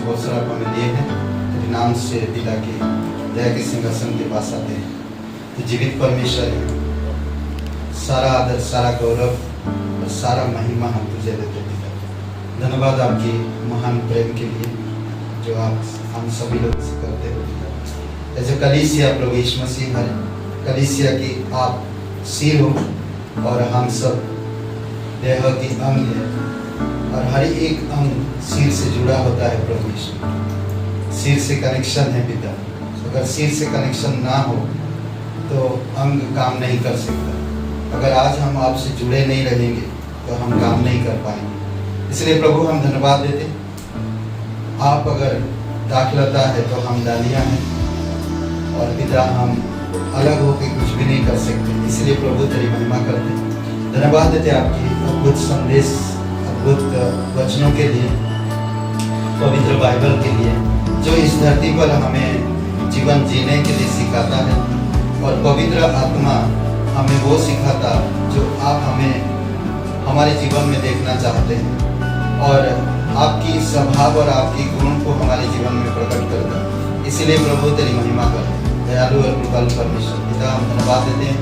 अवसर आप हमें दिए हैं, तेरे नाम से पिता की दया के सिंहासन के पास आते हैं। तो जीवित परमेश्वर है, सारा आदर, सारा गौरव और सारा महिमा हम तुझे देते हैं पिता। धन्यवाद आपकी महान प्रेम के लिए जो आप हम सभी लोग से करते हो। ऐसे कलीसिया प्रभु यीशु मसीह, हर कलीसिया की आप सिर हो और हम सब देह की अंग है, और हर एक अंग सिर से जुड़ा होता है प्रभु यीशु। सिर से कनेक्शन है पिता। अगर सिर से कनेक्शन ना हो तो अंग काम नहीं कर सकता। अगर आज हम आपसे जुड़े नहीं रहेंगे तो हम काम नहीं कर पाएंगे। इसलिए प्रभु हम धन्यवाद देते, आप अगर दाखलता है तो हम डालियाँ हैं, और पिता हम अलग होकर कुछ भी नहीं कर सकते। इसलिए प्रभु तेरी महिमा करते, धन्यवाद देते आपकी अद्भुत संदेश, अद्भुत वचनों के लिए, पवित्र बाइबल के लिए, जो इस धरती पर हमें जीवन जीने के लिए सिखाता है, और पवित्र आत्मा हमें वो सिखाता जो आप हमें हमारे जीवन में देखना चाहते हैं, और आपकी स्वभाव और आपकी गुण को हमारे जीवन में प्रकट करता। इसीलिए प्रभु तेरी महिमा करते, दयालु और कृपालु परमेश्वर पिता हम धन्यवाद देते हैं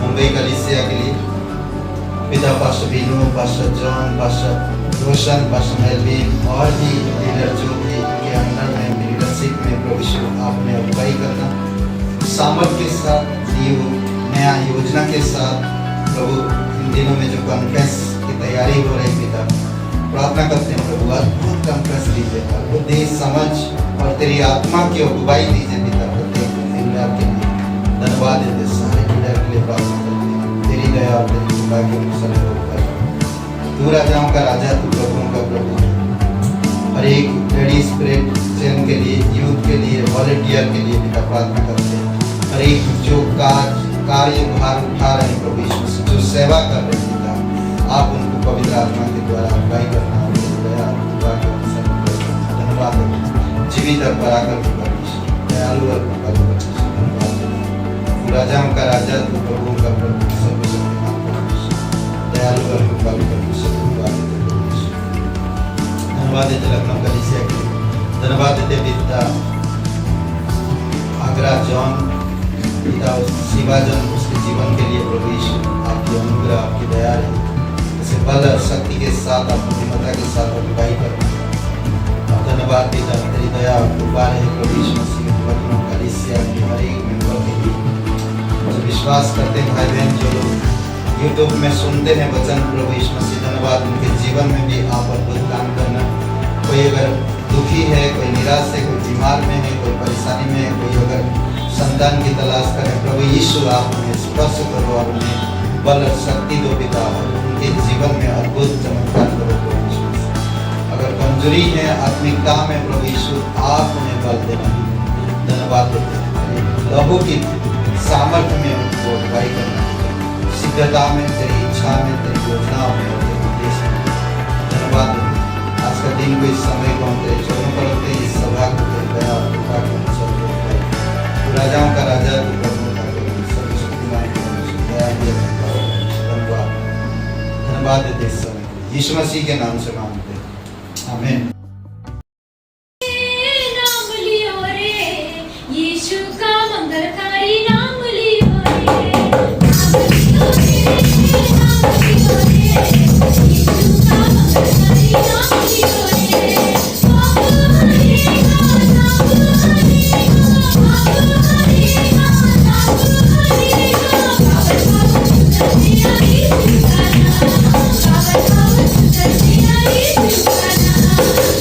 मुंबई कलीसिया के लिए। पिता pastor Binu, pastor John, pastor Roshan, pastor Melvin और भी लीडर जो भी के अंदर में लीडरशिप में प्रभु आपने अगुवाई करना, सामर्थ के साथ, नया योजना के साथ प्रभु इन दिनों में जो कॉन्फ्रेंस की तैयारी हो रही पिता, प्रार्थना करते हैं प्रभु अद्भुत कॉन्फ्रेंस दीजिए, बुद्धि समझ और तेरी आत्मा की अगुवाई दीजिए पिता। आपके लिए धन्यवाद देते, सारे लीडर के लिए प्रार्थना करते हैं, तेरी दया और तेरी कृपा के अनुसार होकर तू राजाओं का राजा, तू प्रभुओं का प्रभु। हर एक लेडी स्पिरिट चैन के लिए, यूथ के लिए, वॉलंटियर के लिए पिता प्रार्थना करते हैं। हर एक जो कार्य भार उठा रहे हैं प्रभु यीशु, जो सेवा कर रहे हैं पिता, आप उनको पवित्र आत्मा के द्वारा अगुवाई करना और दया और कृपा के अनुसार धन्यवाद देते। जीवित और पराक्रम दयालु और कृपालु राजाओं का राजा, तू प्रभुओं का प्रभु, सर्वशक्तिमान परमेश्वर, दयालु और कृपालु परमेश्वर, धन्यवाद देते लखनऊ कलीसिया के लिए, धन्यवाद देते पिता आगरा जॉन पिता शिवा जॉन, उसके जीवन के लिए प्रभु यीशु आपकी अनुग्रह, आपकी दया रही, उसे बल और शक्ति के साथ, आप बुद्धिमत्ता के साथ अगुवाई करते। धन्यवाद पिता, तेरी दया और कृपा रहे प्रभु यीशु मसीह लखनऊ कलीसिया के हर एक मेंबर के लिए। जो विश्वास करते हैं भाई बहन, जो लोग यूट्यूब में सुनते हैं वचन प्रभु यीशु मसीह, धन्यवाद, उनके जीवन में भी आप अद्भुत काम करना। कोई अगर दुखी है, कोई निराश है, कोई बीमार में है, कोई परेशानी में है, कोई अगर संतान की तलाश करे, प्रभु यीशु आप उन्हें स्पर्श करो और उन्हें बल और शक्ति दो पिता, और उनके जीवन में अद्भुत चमत्कार करो प्रभु यीशु मसीह। अगर कमजोरी है आत्मिकता में प्रभु यीशु आप उन्हें बल देना, धन्यवाद देते हैं। लहू की सामर्थ्य में उनको अगुवाई करना, शीघ्रता में, तेरी इच्छा में, तेरी योजना में और तेरे उद्देश्य में धन्यवाद देते। आज का दिन को, इस समय को हम तेरे चरणों पर रखते हैं, इस सभा को तेरी दया और कृपा के अनुसार तू राजाओं का राजा, तू प्रभुओं का प्रभु, सर्वशक्तिमान परमेश्वर, दयालु धन्यवाद धन्यवाद देते इस समय यीशु मसीह के नाम से मांगते हैं, आमीन। Thank you.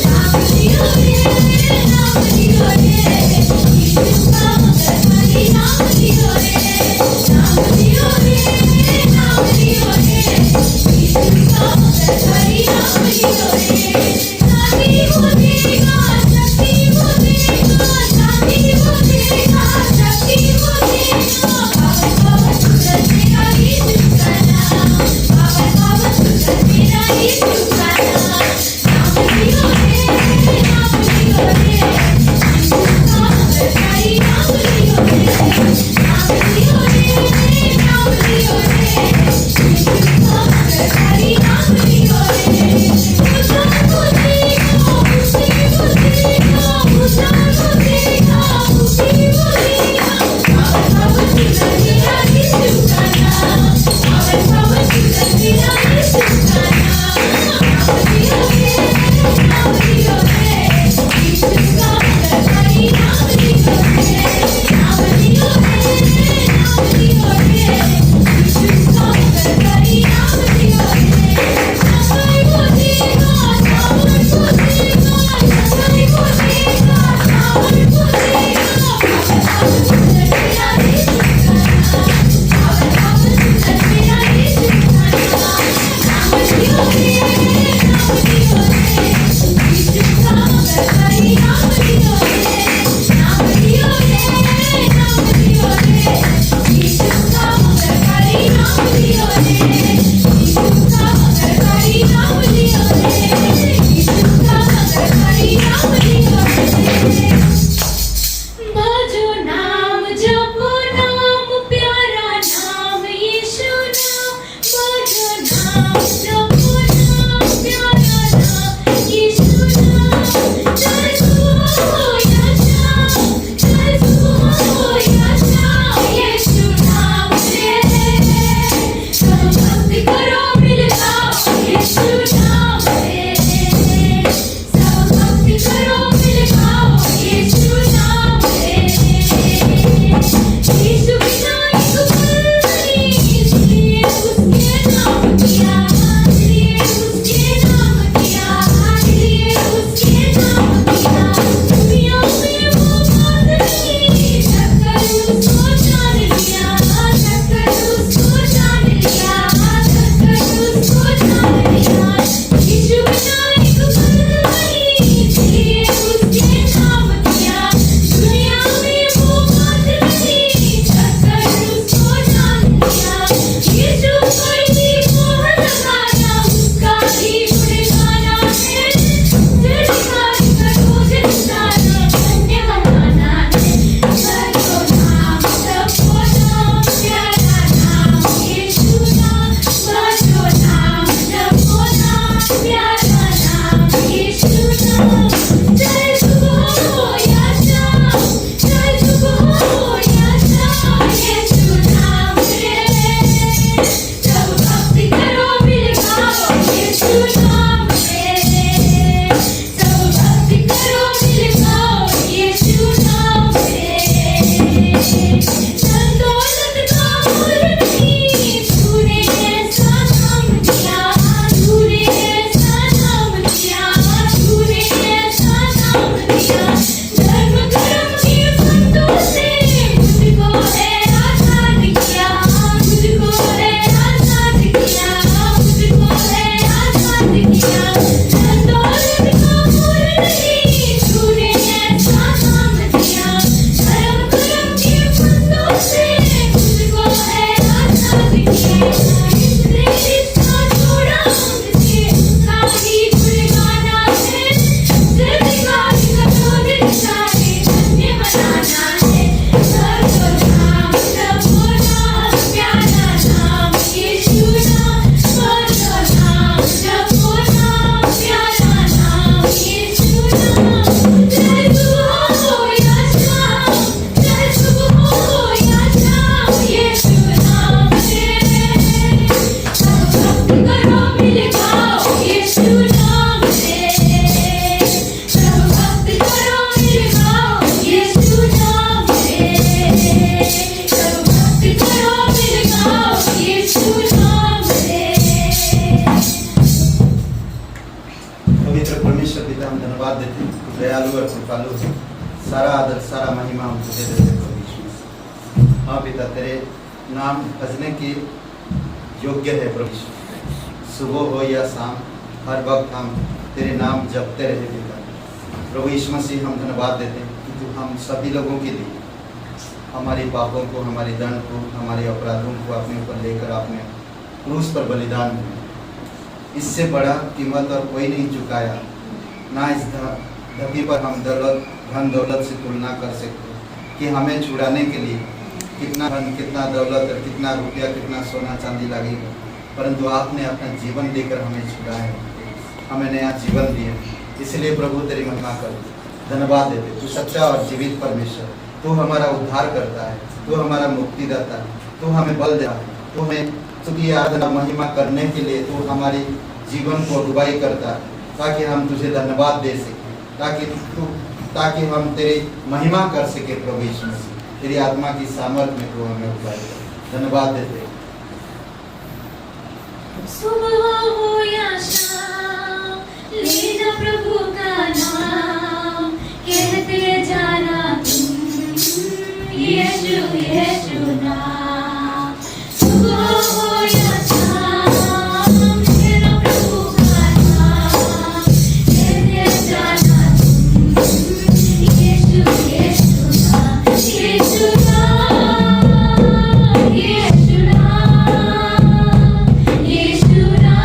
कृपालु है। सारा आदर सारा महिमा हम तुझे देते हैं प्रभु यीशु मसीह। हाँ पिता, तेरे नाम भजने के योग्य है प्रभु यीशु। सुबह हो या शाम, हर वक्त हम तेरे नाम जपते रहे पिता। प्रभु यीशु मसीह, हम धन्यवाद देते हैं कि तू हम सभी लोगों के लिए हमारे पापों को, हमारे दंड को, हमारे अपराधों को अपने ऊपर लेकर आपने क्रूस पर बलिदान दिया। इससे बड़ा कीमत और कोई नहीं चुकाया। ना इस धरती पर हम दौलत, धन दौलत से तुलना कर सकते कि हमें छुड़ाने के लिए कितना धन, कितना दौलत, कितना रुपया, कितना सोना चांदी लगेगा, परंतु आपने अपना जीवन देकर हमें छुड़ाया, हमें नया जीवन दिया। इसलिए प्रभु तेरी महिमा कर, धन्यवाद देते। तू सच्चा और जीवित परमेश्वर, तू हमारा उद्धार करता है, तू हमारा मुक्तिदाता है, तू हमें बल देता है, तू हमें तुझी आराधना महिमा करने के लिए तू हमारे जीवन को अगुवाई करता है, ताकि हम तुझे धन्यवाद दे सकें, ताकि हम तेरी महिमा कर सके। प्रभु यीशु मसीह, तेरी आत्मा की सामर्थ में तू हमें अगुवाई कर। धन्यवाद देते। सुबह हो या शाम, लेना प्रभु का नाम, कहते जाना तुम यीशु यीशु नाम। सुबह हो या शाम, लेना प्रभु का नाम, कहते जाना तुम यीशु यीशु नाम, यीशु नाम, यीशु नाम, यीशु नाम।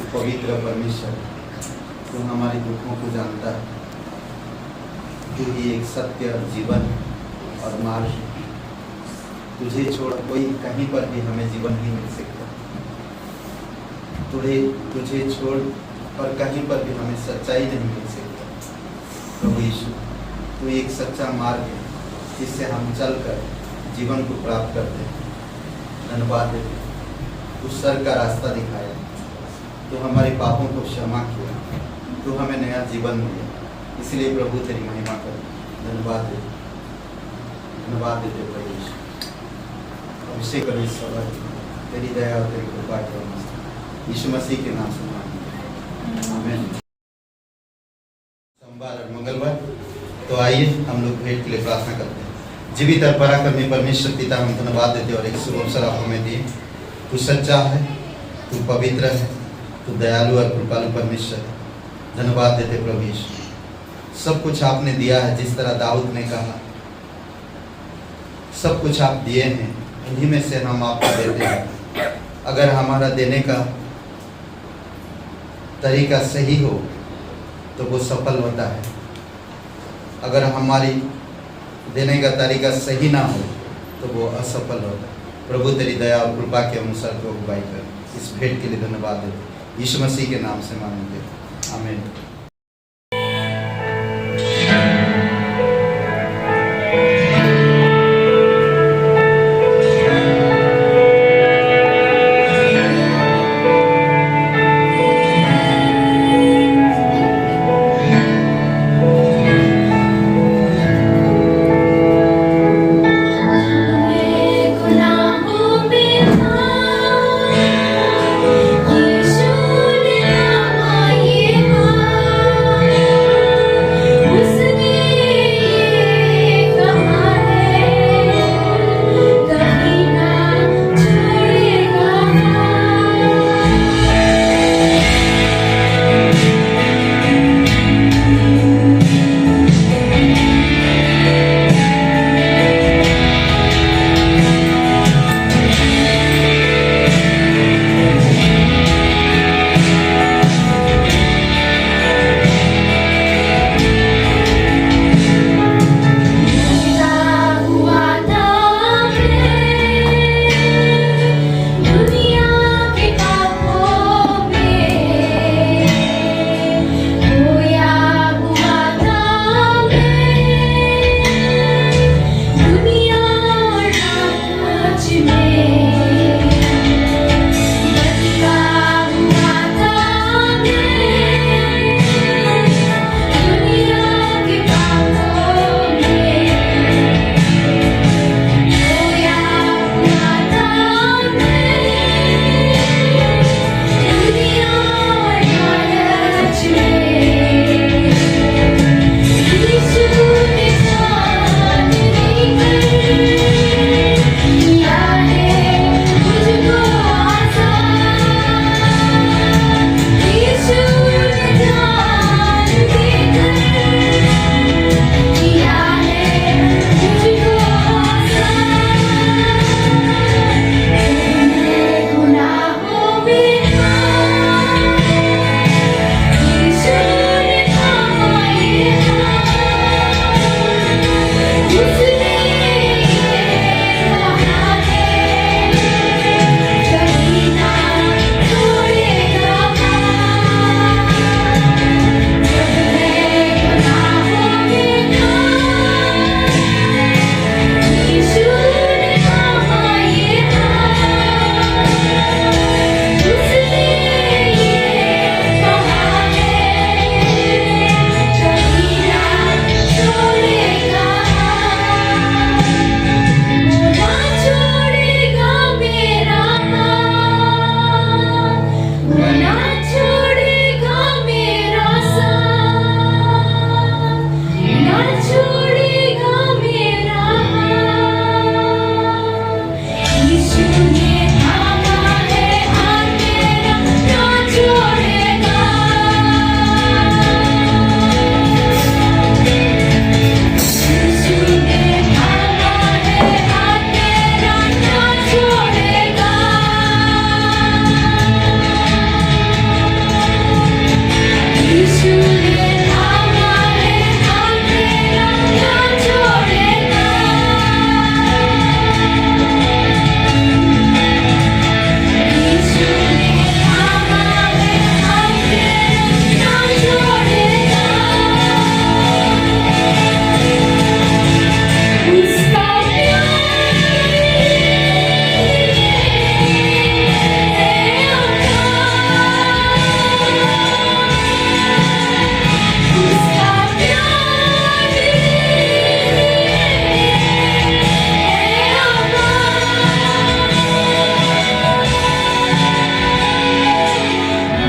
तू पवित्र परमेश्वर, तू हमारे दुखों को जानता है। तू ही एक सत्य और जीवन और मार्ग है। तुझे छोड़ कोई कहीं पर भी हमें जीवन नहीं मिल सकता। तुझे छोड़ और कहीं पर भी हमें सच्चाई नहीं मिल सकता। प्रभु यीशु, तू एक सच्चा मार्ग है जिससे हम चलकर जीवन को प्राप्त करते हैं। धन्यवाद देते, तू सर का रास्ता दिखाया, तू हमारे पापों को क्षमा किया, तू हमें नया जीवन दिया। इसलिए प्रभु तेरी महिमा कर। धन्यवाद देते प्रभु यीशु। अभिषेक कर इस सभा की तेरी दया और तेरी कृपा के अनुसार यीशु मसीह के नाम से मांगते हैं। आमीन। सोमवार और मंगलवार, तो आइए हम लोग भेंट के लिए प्रार्थना करते हैं। जीवित और पराक्रमी परमेश्वर पिता, हम धन्यवाद देते और एक शुभ अवसर आप हमें दिए। तू सच्चा है, तू पवित्र है, तू दयालु और कृपालु परमेश्वर है। धन्यवाद देते प्रभु यीशु। सब कुछ आपने दिया है, जिस तरह दाऊद ने कहा, सब कुछ आप दिए हैं, उन्हीं में से हम आपको देते हैं। अगर हमारा देने का तरीका सही हो तो वो सफल होता है। अगर हमारी देने का तरीका सही ना हो तो वो असफल होता है। प्रभु तेरी दया और कृपा के अनुसार तो अगुवाई कर। इस भेंट के लिए धन्यवाद देते यीशु मसीह के नाम से मांगते। आमीन। यीशु ने हमारी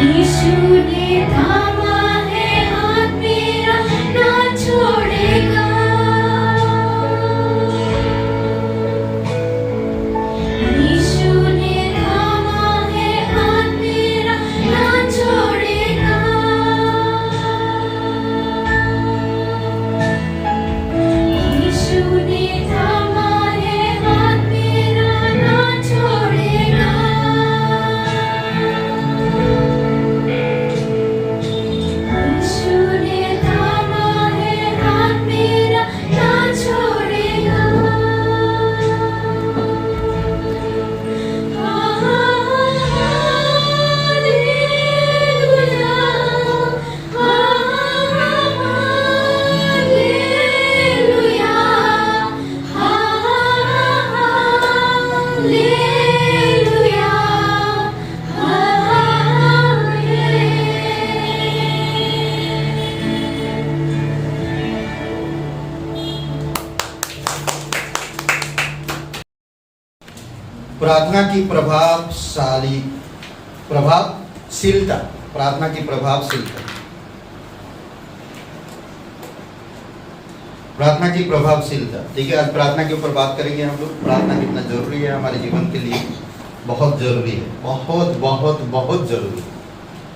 यीशु ने थामा है हाथ मेरा, ना छोड़ेगा। यीशु ने थामा है हाथ मेरा, ना छोड़ेगा। यीशु ने थामा है हाथ मेरा, ना छोड़ेगा। यीशु ने थामा है हाथ मेरा, ना छोड़ेगा। हालेलुया, हालेलुया, हालेलुया, प्रार्थना की प्रभावशीलता, प्रार्थना की प्रभावशीलता, प्रार्थना की प्रभावशीलता। ठीक है, आज प्रार्थना के ऊपर बात करेंगे हम लोग। प्रार्थना कितना जरूरी है हमारे जीवन के लिए, बहुत जरूरी है, बहुत बहुत बहुत जरूरी है।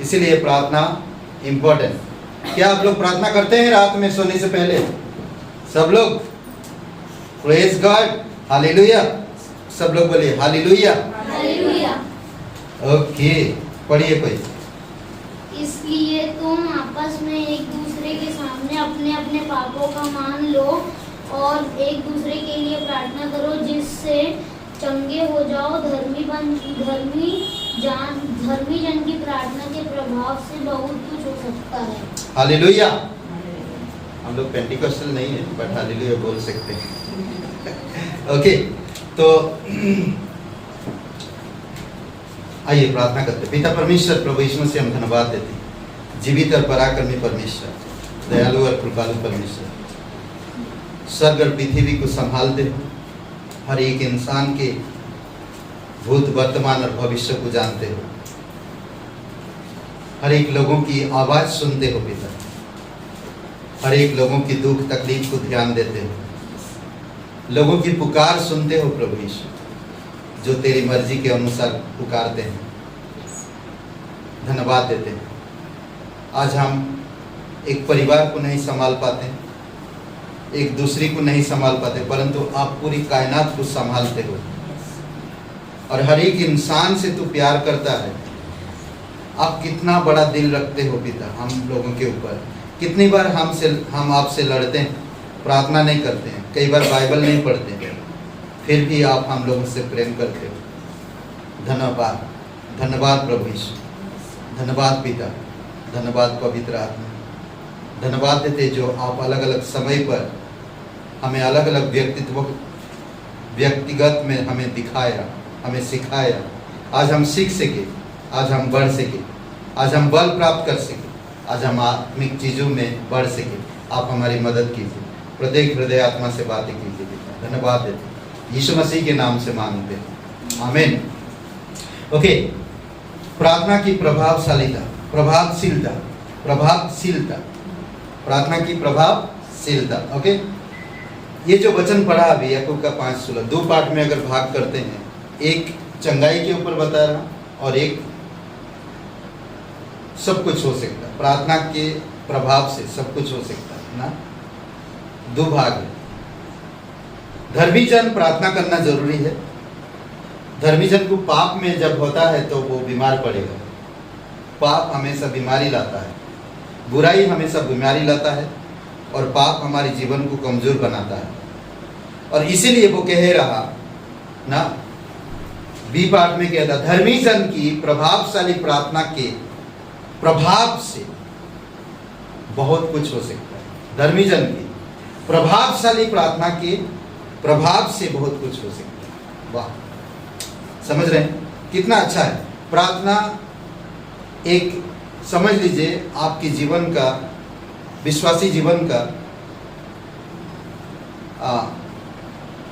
इसीलिए प्रार्थना इम्पोर्टेंट। क्या आप लोग प्रार्थना करते हैं रात में सोने से पहले? सब लोग? Praise God, hallelujah. सब लोग बोलिए हालेलुया। हालेलुया। ओके, पढ़िए कोई। इसलिए तुम आपस में एक दूसरे के सामने अपने अपने पापों का मान लो और एक दूसरे के लिए प्रार्थना करो, जिससे चंगे हो जाओ। धर्मी जन की प्रार्थना के प्रभाव से बहुत कुछ हो सकता है। हालेलुया। हम लोग पेंटिकॉस्टल नहीं है, बट हालेलुया बोल सकते हैं। ओके, तो आइए प्रार्थना करते हैं। पिता परमेश्वर, प्रभु यीशु मसीह हम धन्यवाद देते हैं, जीवित और पराक्रमी परमेश्वर, दयालु और कृपालु परमेश्वर, स्वर्ग और पृथ्वी को संभालते हो, हर एक इंसान के भूत, वर्तमान और भविष्य को जानते हो, हर एक लोगों की आवाज सुनते हो पिता, हर एक लोगों की दुख तकलीफ को ध्यान देते हो, लोगों की पुकार सुनते हो प्रभु यीशु, जो तेरी मर्जी के अनुसार पुकारते हैं। धन्यवाद देते हैं। आज हम एक परिवार को नहीं संभाल पाते, एक दूसरे को नहीं संभाल पाते, परंतु आप पूरी कायनात को संभालते हो और हर एक इंसान से तू प्यार करता है। आप कितना बड़ा दिल रखते हो पिता हम लोगों के ऊपर। कितनी बार हम आपसे लड़ते हैं, प्रार्थना नहीं करते हैं, कई बार बाइबल नहीं पढ़ते हैं, फिर भी आप हम लोगों से प्रेम करते हो। धन्यवाद, धन्यवाद प्रभु यीशु, धन्यवाद पिता, धन्यवाद पवित्र आत्मा। धन्यवाद देते जो आप अलग अलग समय पर हमें अलग अलग व्यक्तिगत में हमें दिखाया, हमें सिखाया। आज हम सीख सके, आज हम बढ़ सके, आज हम बल प्राप्त कर सके, आज हम आत्मिक चीज़ों में बढ़ सके। आप हमारी मदद कीजिए, प्रत्येक हृदय आत्मा से बातें कीजिए पिता। धन्यवाद देते यीशु मसीह के नाम से मांगते हैं, आमीन। ओके, प्रार्थना की प्रभावशीलता, प्रभावशीलता, प्रभावशीलता, प्रार्थना की प्रभावशीलता। ओके, ये जो वचन पढ़ा अभी याकूब का 5:16, दो पार्ट में अगर भाग करते हैं, एक चंगाई के ऊपर बता रहा और एक सब कुछ हो सकता है। प्रार्थना के प्रभाव से सब कुछ हो सकता है ना। दो भाग है। धर्मी जन प्रार्थना करना जरूरी है। धर्मी जन को पाप में जब होता है तो वो बीमार पड़ेगा। पाप हमेशा बीमारी लाता है, बुराई हमेशा बीमारी लाता है और पाप हमारे जीवन को कमजोर बनाता है। और इसीलिए वो कह रहा ना, बी पार्ट में कहता, धर्मी जन की प्रभावशाली प्रार्थना के प्रभाव से बहुत कुछ हो सकता है। धर्मी जन की प्रभावशाली प्रार्थना के प्रभाव से बहुत कुछ हो सकता है। वाह, समझ रहे हैं कितना अच्छा है। प्रार्थना एक, समझ लीजिए आपके जीवन का, विश्वासी जीवन का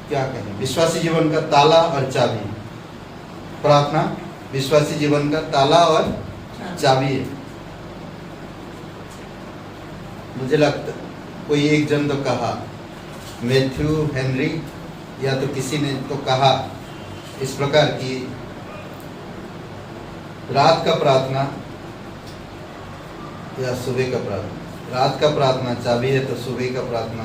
क्या कहें, विश्वासी जीवन का ताला और चाबी। प्रार्थना विश्वासी जीवन का ताला और चाबी है। मुझे लगता कोई एक जन तो कहा, मैथ्यू हेनरी या तो किसी ने तो कहा इस प्रकार की रात का प्रार्थना या सुबह का प्रार्थना, रात का प्रार्थना चाबी है तो सुबह का प्रार्थना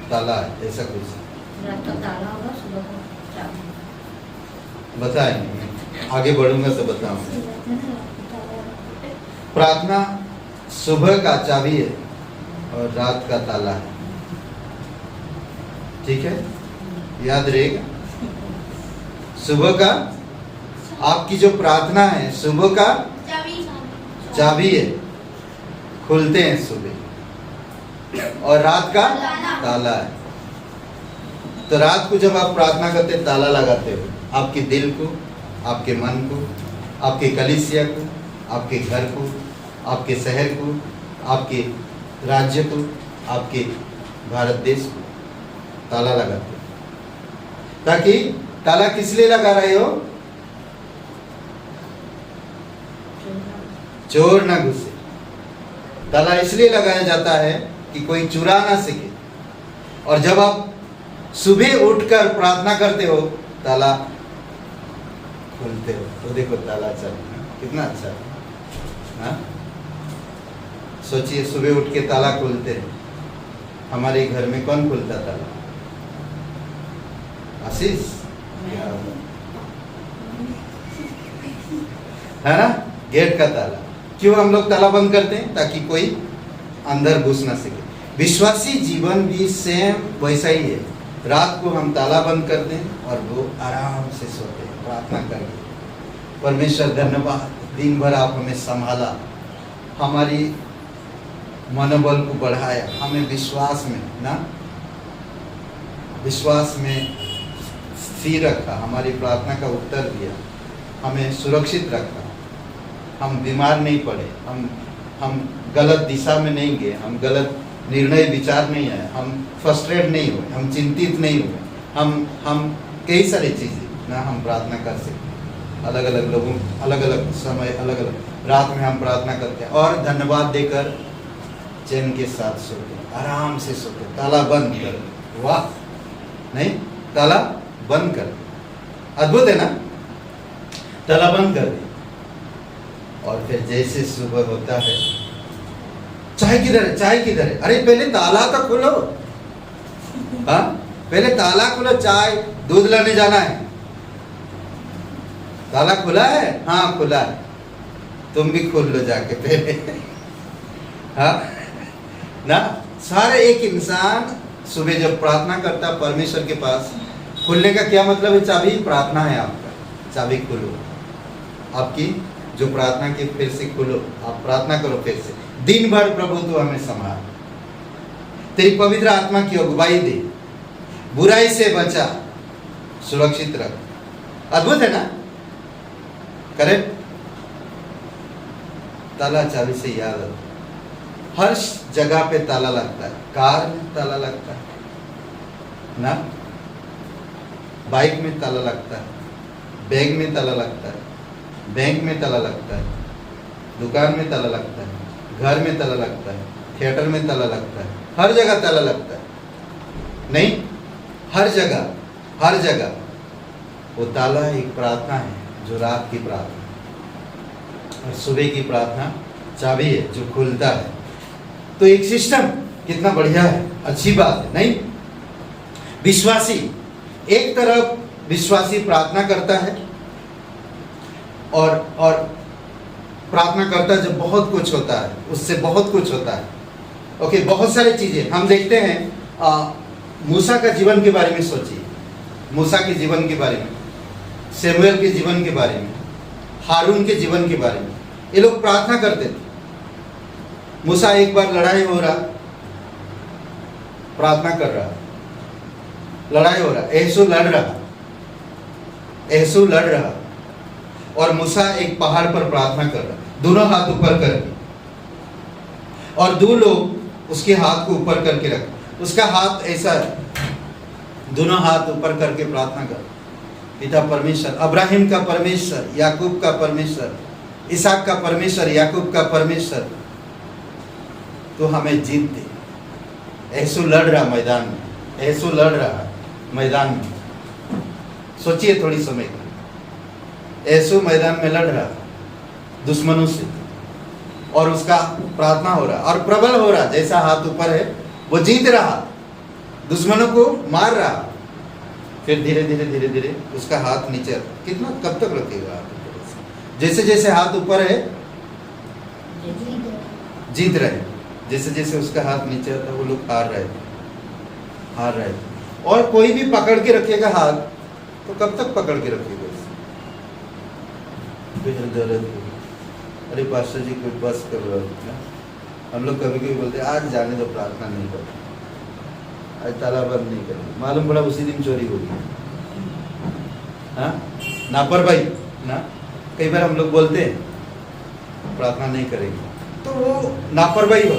ताला है, ऐसा कुछ रात का ताला होगा, सुबह को चाबी। बताएं, आगे बढ़ूंगा तो बताऊंगा। प्रार्थना सुबह का चाबी है और रात का ताला है, ठीक है, याद रहेगा। सुबह का आपकी जो प्रार्थना है सुबह का चाबी है, खुलते हैं सुबह, और रात का ताला है। तो रात को जब आप प्रार्थना करते ताला लगाते हो, आपके दिल को, आपके मन को, आपके कलीसिया को, आपके घर को, आपके शहर को, आपके राज्य को, आपके भारत देश को ताला लगाते हो। ताकि ताला किस लिए लगा रहे हो? चोर ना घुसे। ताला इसलिए लगाया जाता है कि कोई चुरा ना सके। और जब आप सुबह उठकर प्रार्थना करते हो ताला खोलते हो, तो देखो ताला चल रहा, कितना अच्छा है, हाँ? सोचिए सुबह उठ के ताला खोलते हैं। हमारे घर में कौन खोलता ताला? आशीष, है ना? गेट का ताला। क्यों हम लोग ताला बंद करते हैं? ताकि कोई अंदर घुस ना सके। विश्वासी जीवन भी सेम वैसा ही है। रात को हम ताला बंद करते हैं और वो आराम से सोते हैं प्रार्थना करके। परमेश्वर धन्यवाद, दिन भर आप हमें संभाला, हमारी मनोबल को बढ़ाया, हमें विश्वास में ना, विश्वास में स्थिर रखा, हमारी प्रार्थना का उत्तर दिया, हमें सुरक्षित रखा, हम बीमार नहीं पड़े, हम गलत दिशा में नहीं गए, हम गलत निर्णय विचार नहीं आए, हम फ्रस्ट्रेट नहीं हुए, हम चिंतित नहीं हुए, हम कई सारी चीज़ें ना हम प्रार्थना कर सकते। अलग अलग लोगों, अलग अलग समय, अलग अलग रात में हम प्रार्थना करते हैं और धन्यवाद देकर चैन के साथ सोते, आराम से सोते, ताला बंद कर। वाह, नहीं, ताला बंद कर, अद्भुत है ना? ताला बंद कर दे और फिर जैसे सुबह होता है, चाय किधर है, चाय किधर है? अरे पहले ताला तो खोलो, हाँ, पहले ताला खोलो, चाय दूध लाने जाना है। ताला खुला है? हाँ खुला है, तुम भी खोल लो जाके पहले, हाँ ना? सारे एक इंसान सुबह जब प्रार्थना करता परमेश्वर के पास, खुलने का क्या मतलब है? चाबी प्रार्थना है आपका, चाबी खोलो, आपकी जो प्रार्थना की फिर से खोलो, आप प्रार्थना करो फिर से। दिन भर प्रभु तू हमें संभाल, तेरी पवित्र आत्मा की अगुवाई दे, बुराई से बचा, सुरक्षित रख। अद्भुत है ना? करेक्ट? ताला चाबी से याद रखो, हर जगह पे ताला लगता है। कार में ताला लगता है ना, बाइक में ताला लगता है, बैग में ताला लगता है, बैंक में ताला लगता है, दुकान में ताला लगता है, घर में ताला लगता है, थिएटर में ताला लगता है, हर जगह ताला लगता है। नहीं, हर जगह, हर जगह वो ताला एक प्रार्थना है, जो रात की प्रार्थना, और सुबह की प्रार्थना चाबी है जो खुलता है। तो एक सिस्टम कितना बढ़िया है, अच्छी बात है, नहीं? विश्वासी एक तरफ विश्वासी प्रार्थना करता है और प्रार्थना करता जब बहुत कुछ होता है, उससे बहुत कुछ होता है। ओके, बहुत सारी चीजें हम देखते हैं। मूसा का जीवन के बारे में सोचिए, मूसा के जीवन के बारे में, सैमुएल के जीवन के बारे में, हारून के जीवन के बारे में। ये लोग प्रार्थना करते थे। मूसा एक बार लड़ाई हो रहा, प्रार्थना कर रहा, लड़ाई हो रहा, यहोशू लड़ रहा, यहोशू लड़ रहा, और मूसा एक पहाड़ पर प्रार्थना कर रहा, दोनों हाथ ऊपर करके, और दो लोग उसके हाथ को ऊपर करके रख, उसका हाथ ऐसा, दोनों हाथ ऊपर करके प्रार्थना कर। पिता परमेश्वर, अब्राहिम का परमेश्वर, याकूब का परमेश्वर, इसहाक का परमेश्वर, याकूब का परमेश्वर तो हमें जीत दे। यीशु लड़ रहा मैदान में, यीशु लड़ रहा मैदान में। सोचिए थोड़ी समय, यीशु मैदान में लड़ रहा दुश्मनों से, और उसका प्रार्थना हो रहा और प्रबल हो रहा, जैसा हाथ ऊपर है वो जीत रहा, दुश्मनों को मार रहा। फिर धीरे धीरे धीरे धीरे उसका हाथ नीचे, कितना कब तक रखेगा हाथ ऊपर? जैसे जैसे हाथ ऊपर है जीत रहे, जैसे जैसे उसका हाथ नीचे आता वो लोग हार रहे। और कोई भी पकड़ के रखेगा हाथ तो कब तक पकड़ के रखेगा उसे? फिर दर्द होगी। अरे पास्टर जी कोई बस करो ना। हम लोग कभी कभी बोलते हैं आज जाने दो, प्रार्थना नहीं करो, आज ताला बंद नहीं करो, मालूम पड़ा उसी दिन चोरी होगी। हाँ, लापरवाही ना। कई बार हम लोग बोलते हैं प्रार्थना नहीं करेंगे, तो वो लापरवाही हो।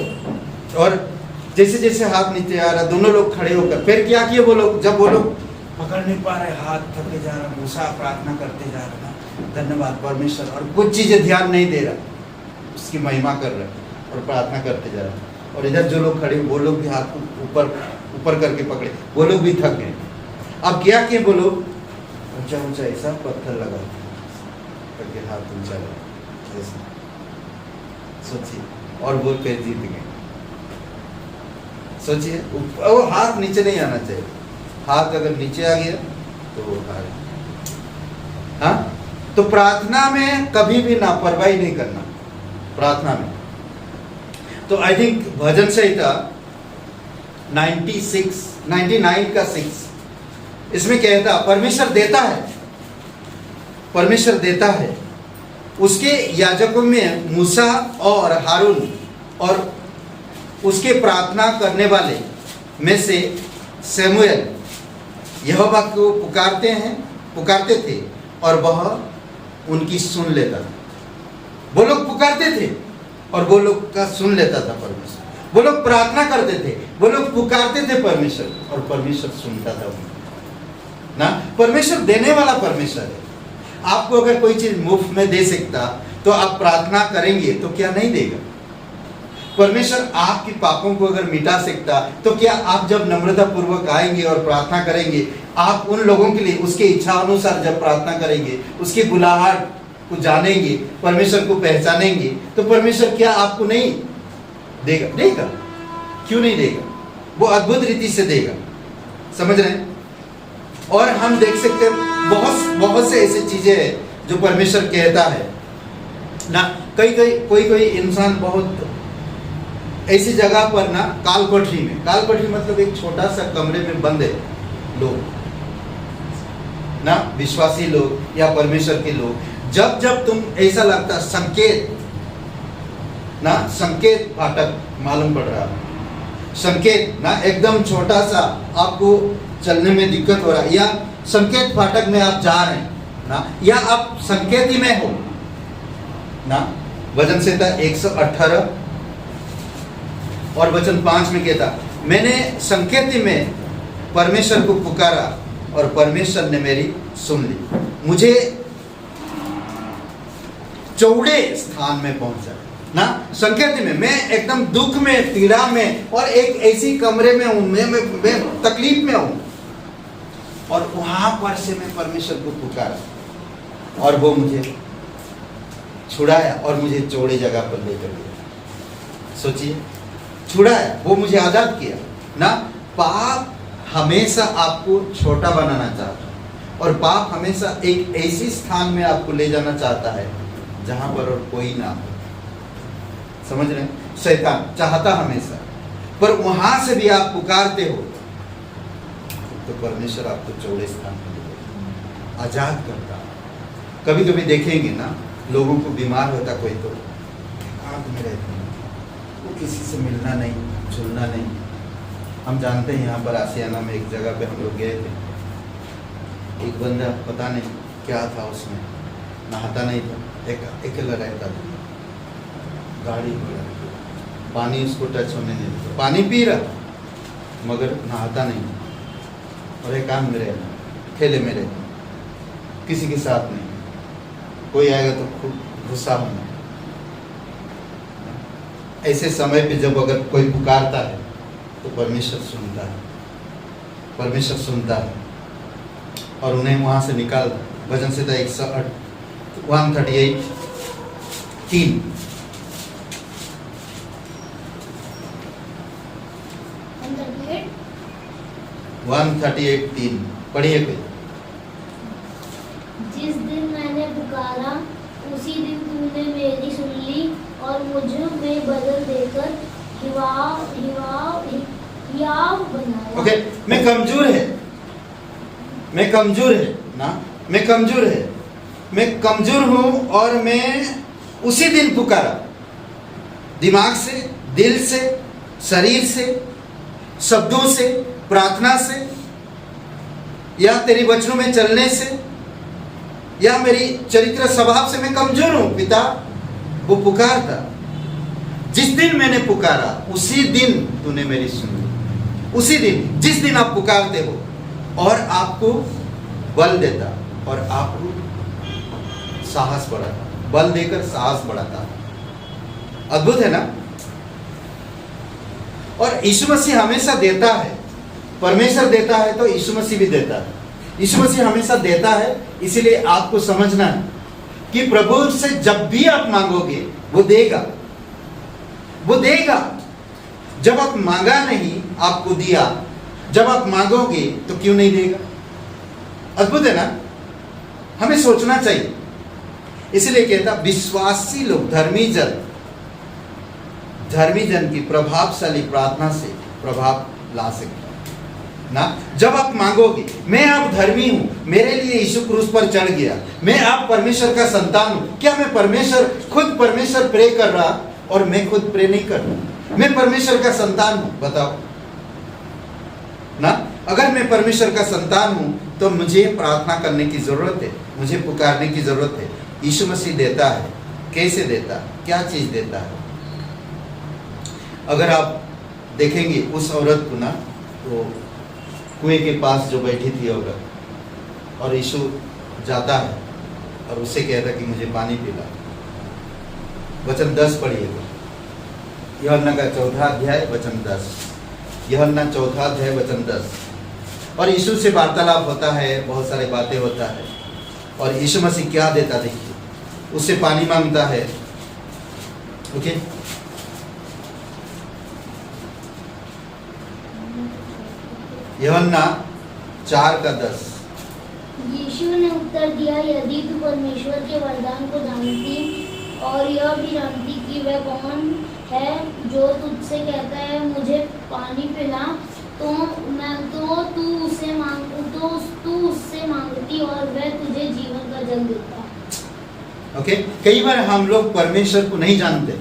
और जैसे जैसे हाथ नीचे आ रहा, दोनों लोग खड़े होकर फिर क्या किए वो लोग, जब वो लोग पकड़ नहीं पा रहे, हाथ थके जा रहा, मूसा प्रार्थना करते जा रहा, धन्यवाद परमेश्वर, और कुछ चीजें ध्यान नहीं दे रहा, उसकी महिमा कर रहा और प्रार्थना करते जा रहा। और इधर जो लोग खड़े वो लोग भी हाथ को ऊपर ऊपर करके पकड़े, वो लोग भी थक गए। अब क्या किए वो लोग, ऊंचा ऊंचा ऐसा पत्थर लगा करके हाथ ऊंचा लगा, सोचिए, और वो फिर जीत गए। सोचिए, वो हाथ नीचे नहीं आना चाहिए, हाथ अगर नीचे आ गया तो वो हार। हाँ, तो प्रार्थना में कभी भी लापरवाही नहीं करना। प्रार्थना में तो आई थिंक भजन संहिता 99 का 6 इसमें कहता परमेश्वर देता है, परमेश्वर देता है। उसके याजकों में मूसा और हारून और उसके प्रार्थना करने वाले में से शमूएल यहोवा को पुकारते थे और वह उनकी सुन लेता था। वो लोग पुकारते थे और वो लोग का सुन लेता था परमेश्वर। वो लोग प्रार्थना करते थे, वो लोग पुकारते थे परमेश्वर, और परमेश्वर सुनता था उनको ना। परमेश्वर देने वाला परमेश्वर है। आपको अगर कोई चीज मुफ्त में दे सकता तो आप प्रार्थना करेंगे तो क्या नहीं देगा? परमेश्वर आपके पापों को अगर मिटा सकता तो क्या आप जब नम्रता पूर्वक आएंगे और प्रार्थना करेंगे, आप उन लोगों के लिए उसके इच्छा अनुसार जब प्रार्थना करेंगे, उसकी बुलाहट को जानेंगे, परमेश्वर को पहचानेंगे, तो परमेश्वर क्या आपको नहीं देगा? देगा, क्यों नहीं देगा? वो अद्भुत रीति से देगा। समझ रहे हैं? और हम देख सकते हैं बहुत से ऐसी चीजें हैं जो परमेश्वर कहता है ना। कोई इंसान बहुत ऐसी जगह पर ना, काल कोठरी मतलब एक छोटा सा कमरे में बंद है लोग ना, विश्वासी लोग या परमेश्वर के लोग। जब जब तुम ऐसा लगता संकेत फाटक मालूम पड़ रहा, संकेत ना एकदम छोटा सा, आपको चलने में दिक्कत हो रहा है, या संकेत फाटक में आप जा रहे हैं ना, या आप संकेती में हो ना। वचन संहिता 118 और वचन 5 में कहता, मैंने संकेती में परमेश्वर को पुकारा और परमेश्वर ने मेरी सुन ली, मुझे चौड़े स्थान में पहुंचा ना। संकेती में मैं एकदम दुख में, पीड़ा में, और एक ऐसी कमरे में हूं, मैं तकलीफ में हूं, और वहां पर से मैं परमेश्वर को पुकारा और वो मुझे छुड़ाया और मुझे चौड़े जगह पर लेकर गया। सोचिए, छुड़ाया, वो मुझे आजाद किया ना। पाप हमेशा आपको छोटा बनाना चाहता है, और पाप हमेशा एक ऐसी स्थान में आपको ले जाना चाहता है जहां पर और कोई ना हो। समझ रहे हैं? शैतान चाहता हमेशा, पर वहां से भी आप पुकारते हो तो परमेश्वर आपको चौड़े स्थान में आजाद करता। कभी कभी देखेंगे ना, लोगों को बीमार होता कोई तो आग में रहते हैं, वो किसी से मिलना नहीं, जुलना नहीं। हम जानते हैं यहाँ पर आसियाना में एक जगह पे हम लोग गए थे, एक बंदा पता नहीं क्या था, उसमें नहाता नहीं था, अकेला रहता था, गाड़ी पानी उसको टच होने नहीं देता, पानी पी रहा मगर नहाता नहीं, और एक काम में रहना, अकेले में रहना, किसी के साथ नहीं। कोई आएगा तो खूब गुस्सा होना, ऐसे समय पे जब अगर कोई पुकारता है तो परमेश्वर सुनता है, परमेश्वर सुनता है और उन्हें वहां से निकाल। भजन संहिता 138:3 138:3 पढ़िए कोई। जिस दिन मैंने पुकारा उसी दिन तूने मेरी सुन ली और मुझे में बदल देकर हियाव बनाया। ओके, मैं कमजोर है ना, मैं कमजोर हूं और मैं उसी दिन पुकारा, दिमाग से, दिल से, शरीर से, शब्दों से, प्रार्थना से, या तेरी वचनों में चलने से, या मेरी चरित्र स्वभाव से मैं कमजोर हूं पिता। वो पुकारता, जिस दिन मैंने पुकारा उसी दिन तूने मेरी सुनी। उसी दिन, जिस दिन आप पुकारते हो और आपको बल देता और आपको साहस बढ़ाता, बल देकर साहस बढ़ाता। अद्भुत है ना। और यीशु मसीह हमेशा देता है, परमेश्वर देता है तो यीशु मसीह भी देता है। यीशु मसीह हमेशा देता है, इसीलिए आपको समझना है कि प्रभु से जब भी आप मांगोगे वो देगा, वो देगा। जब आप मांगा नहीं आपको दिया, जब आप मांगोगे तो क्यों नहीं देगा। अद्भुत है ना। हमें सोचना चाहिए। इसलिए कहता विश्वासी लोग, धर्मी जन की प्रभावशाली प्रार्थना से प्रभाव ला सकते ना। जब आप मांगोगे, मैं आप धर्मी हूं, मेरे लिए यीशु क्रूस पर चढ़ गया, मैं आप परमेश्वर का संतान हूं, क्या मैं खुद परमेश्वर प्रे कर रहा और मैं खुद प्रे नहीं कर रहा। मैं परमेश्वर का संतान हूं, बताओ ना। अगर मैं परमेश्वर का संतान हूं तो मुझे प्रार्थना करने की जरूरत है, मुझे पुकारने की जरूरत है। यीशु मसीह देता है। कैसे देता है, क्या चीज देता है। अगर आप देखेंगे उस औरत को ना, तो कुएं के पास जो बैठी थी औरत, और यीशु जाता है और उससे कहता कि मुझे पानी पिला। वचन 10 पढ़िएगा, यूहन्ना का 4 अध्याय वचन 10। यूहन्ना 4 अध्याय वचन 10। और यीशु से वार्तालाप होता है, बहुत सारी बातें होता है। और यीशु मसीह क्या देता, देखिए, उससे पानी मांगता है। ओके, यूहन्ना 4:10। यीशु ने उत्तर दिया, यदि तू परमेश्वर के वरदान को जानती और यह भी जानती कि वह कौन है जो तुझसे कहता है मुझे पानी पिला, तो तू उससे मांगती और वह तुझे जीवन का जल देता। ओके, कई बार हम लोग परमेश्वर को नहीं जानते,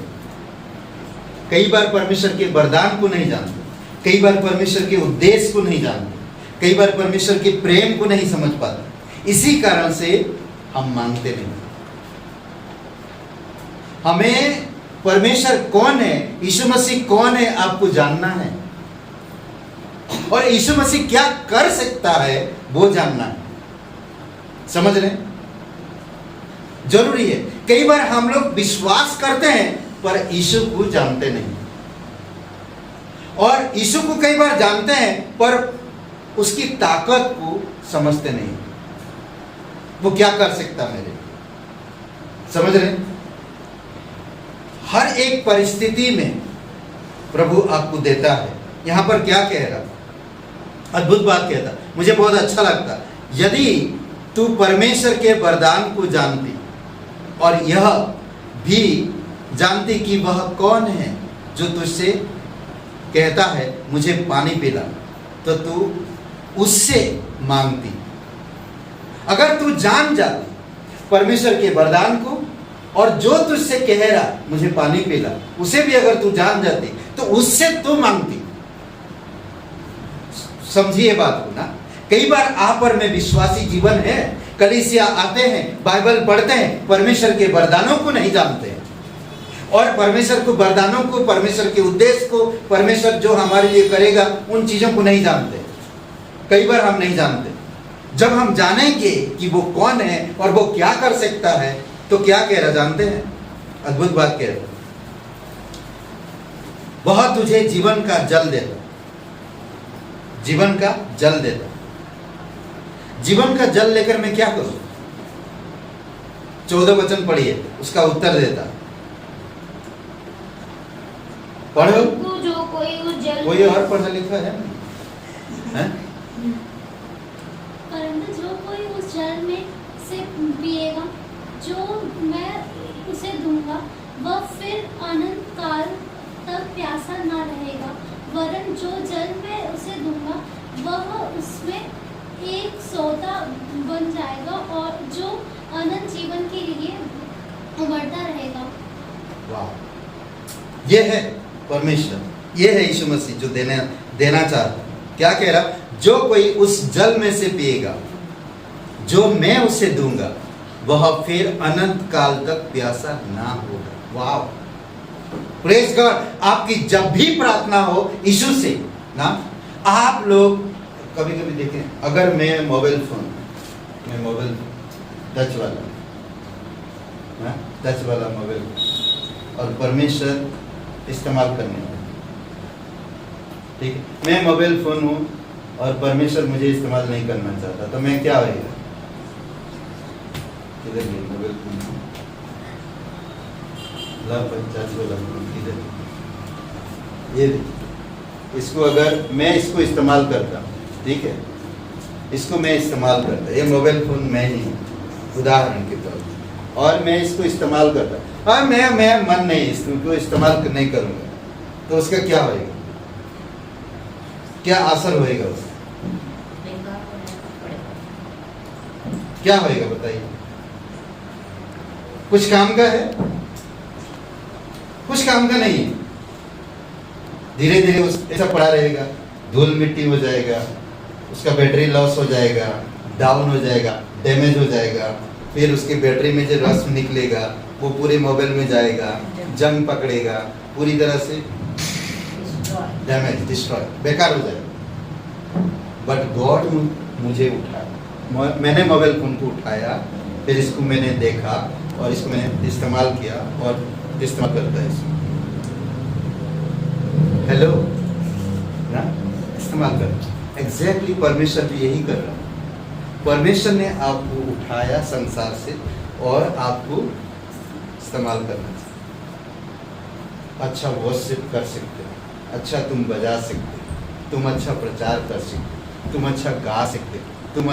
कई बार परमेश्वर के वरदान को नहीं जानते, कई बार परमेश्वर के उद्देश्य को नहीं जानते, कई बार परमेश्वर के प्रेम को नहीं समझ पाते। इसी कारण से हम मांगते नहीं। हमें परमेश्वर कौन है, यीशु मसीह कौन है, आपको जानना है। और यीशु मसीह क्या कर सकता है वो जानना है। समझ रहे हैं? जरूरी है। कई बार हम लोग विश्वास करते हैं पर यीशु को जानते नहीं, और यीशु को कई बार जानते हैं पर उसकी ताकत को समझते नहीं। वो क्या कर सकता मेरे, समझ रहे हैं? हर एक परिस्थिति में प्रभु आपको देता है। यहां पर क्या कह रहा, अद्भुत बात कहता, मुझे बहुत अच्छा लगता। यदि तू परमेश्वर के वरदान को जानती और यह भी जानती कि वह कौन है जो तुझसे कहता है मुझे पानी पिला, तो तू उससे मांगती। अगर तू जान जाती परमेश्वर के वरदान को और जो तुझसे कह रहा मुझे पानी पिला, उसे भी अगर तू जान जाती तो उससे तू मांगती। समझिए बात को ना। कई बार आप और में विश्वासी जीवन है, कलीसिया आते हैं, बाइबल पढ़ते हैं, परमेश्वर के वरदानों को नहीं जानते हैं, और परमेश्वर को वरदानों को, परमेश्वर के उद्देश्य को, परमेश्वर जो हमारे लिए करेगा उन चीजों को नहीं जानते। कई बार हम नहीं जानते। जब हम जानेंगे कि वो कौन है और वो क्या कर सकता है, तो क्या कह रहा जानते हैं? अद्भुत बात कह रहा, वह तुझे जीवन का जल देता, जीवन का जल देता। जीवन का जल लेकर मैं क्या करूं? 14 वचन पढ़िए, उसका उत्तर देता। पढ़ो। परंतु जो कोई उस जल कोई और पढ़ा लिखा है? परंतु जो कोई उस जल में से पिएगा जो मैं उसे दूंगा, वह फिर अनंत काल तक प्यासा न रहेगा, वरन जो जल मैं उसे दूंगा वह उसमें एक सौदा बन जाएगा और जो अनंत जीवन के लिए उमड़ता रहेगा। वाह, ये है परमेश्वर, ये है यीशु मसीह जो देना चाहता। क्या कह रहा? जो कोई उस जल में से पिएगा जो मैं उसे दूंगा, वह फिर अनंत काल तक प्यासा ना होगा। वाह, प्रेज गॉड। आपकी जब भी प्रार्थना हो यीशु से ना, आप लोग कभी कभी देखें, अगर मैं मोबाइल टच वाला मोबाइल और परमेश्वर इस्तेमाल करने वाला, ठीक है, मैं मोबाइल फोन हूँ और परमेश्वर मुझे इस्तेमाल नहीं करना चाहता, तो मैं क्या होएगा? किधर गई मोबाइल फोन? किधर? ये इसको अगर मैं इसको इस्तेमाल करता, ठीक है, इसको मैं इस्तेमाल करता, ये मोबाइल फोन मैं ही उदाहरण के तौर पर, और मैं इसको इस्तेमाल करता, और मैं मन नहीं इसको इस्तेमाल नहीं करूंगा, तो उसका क्या होएगा? क्या असर होएगा उसका? बेकार पड़ेगा। क्या होएगा बताइए? कुछ काम का है? कुछ काम का नहीं है। धीरे धीरे ऐसा पड़ा रहेगा, धूल मिट्टी हो जाएगा, उसका बैटरी लॉस हो जाएगा, डाउन हो जाएगा, डैमेज हो जाएगा, फिर उसकी बैटरी में जो रस निकलेगा वो पूरे मोबाइल में जाएगा, जंग पकड़ेगा, पूरी तरह से डैमेज, डिस्ट्रॉय, बेकार हो जाएगा। बट गॉड मुझे उठाया, मैंने मोबाइल फोन को उठाया, फिर इसको मैंने देखा और इसको मैंने इस्तेमाल किया और इस्तेमाल करता है इसको। हेलो ना, इस्तेमाल कर। एग्जैक्टली परमेश्वर भी यही कर रहा है। परमेश्वर ने आपको उठाया संसार से और आपको इस्तेमाल करना चाहिए। अच्छा वर्शिप कर सकते हो, अच्छा तुम बजा सकते हो, तुम अच्छा प्रचार कर सकते हो, तुम अच्छा गा सकते हो, तुम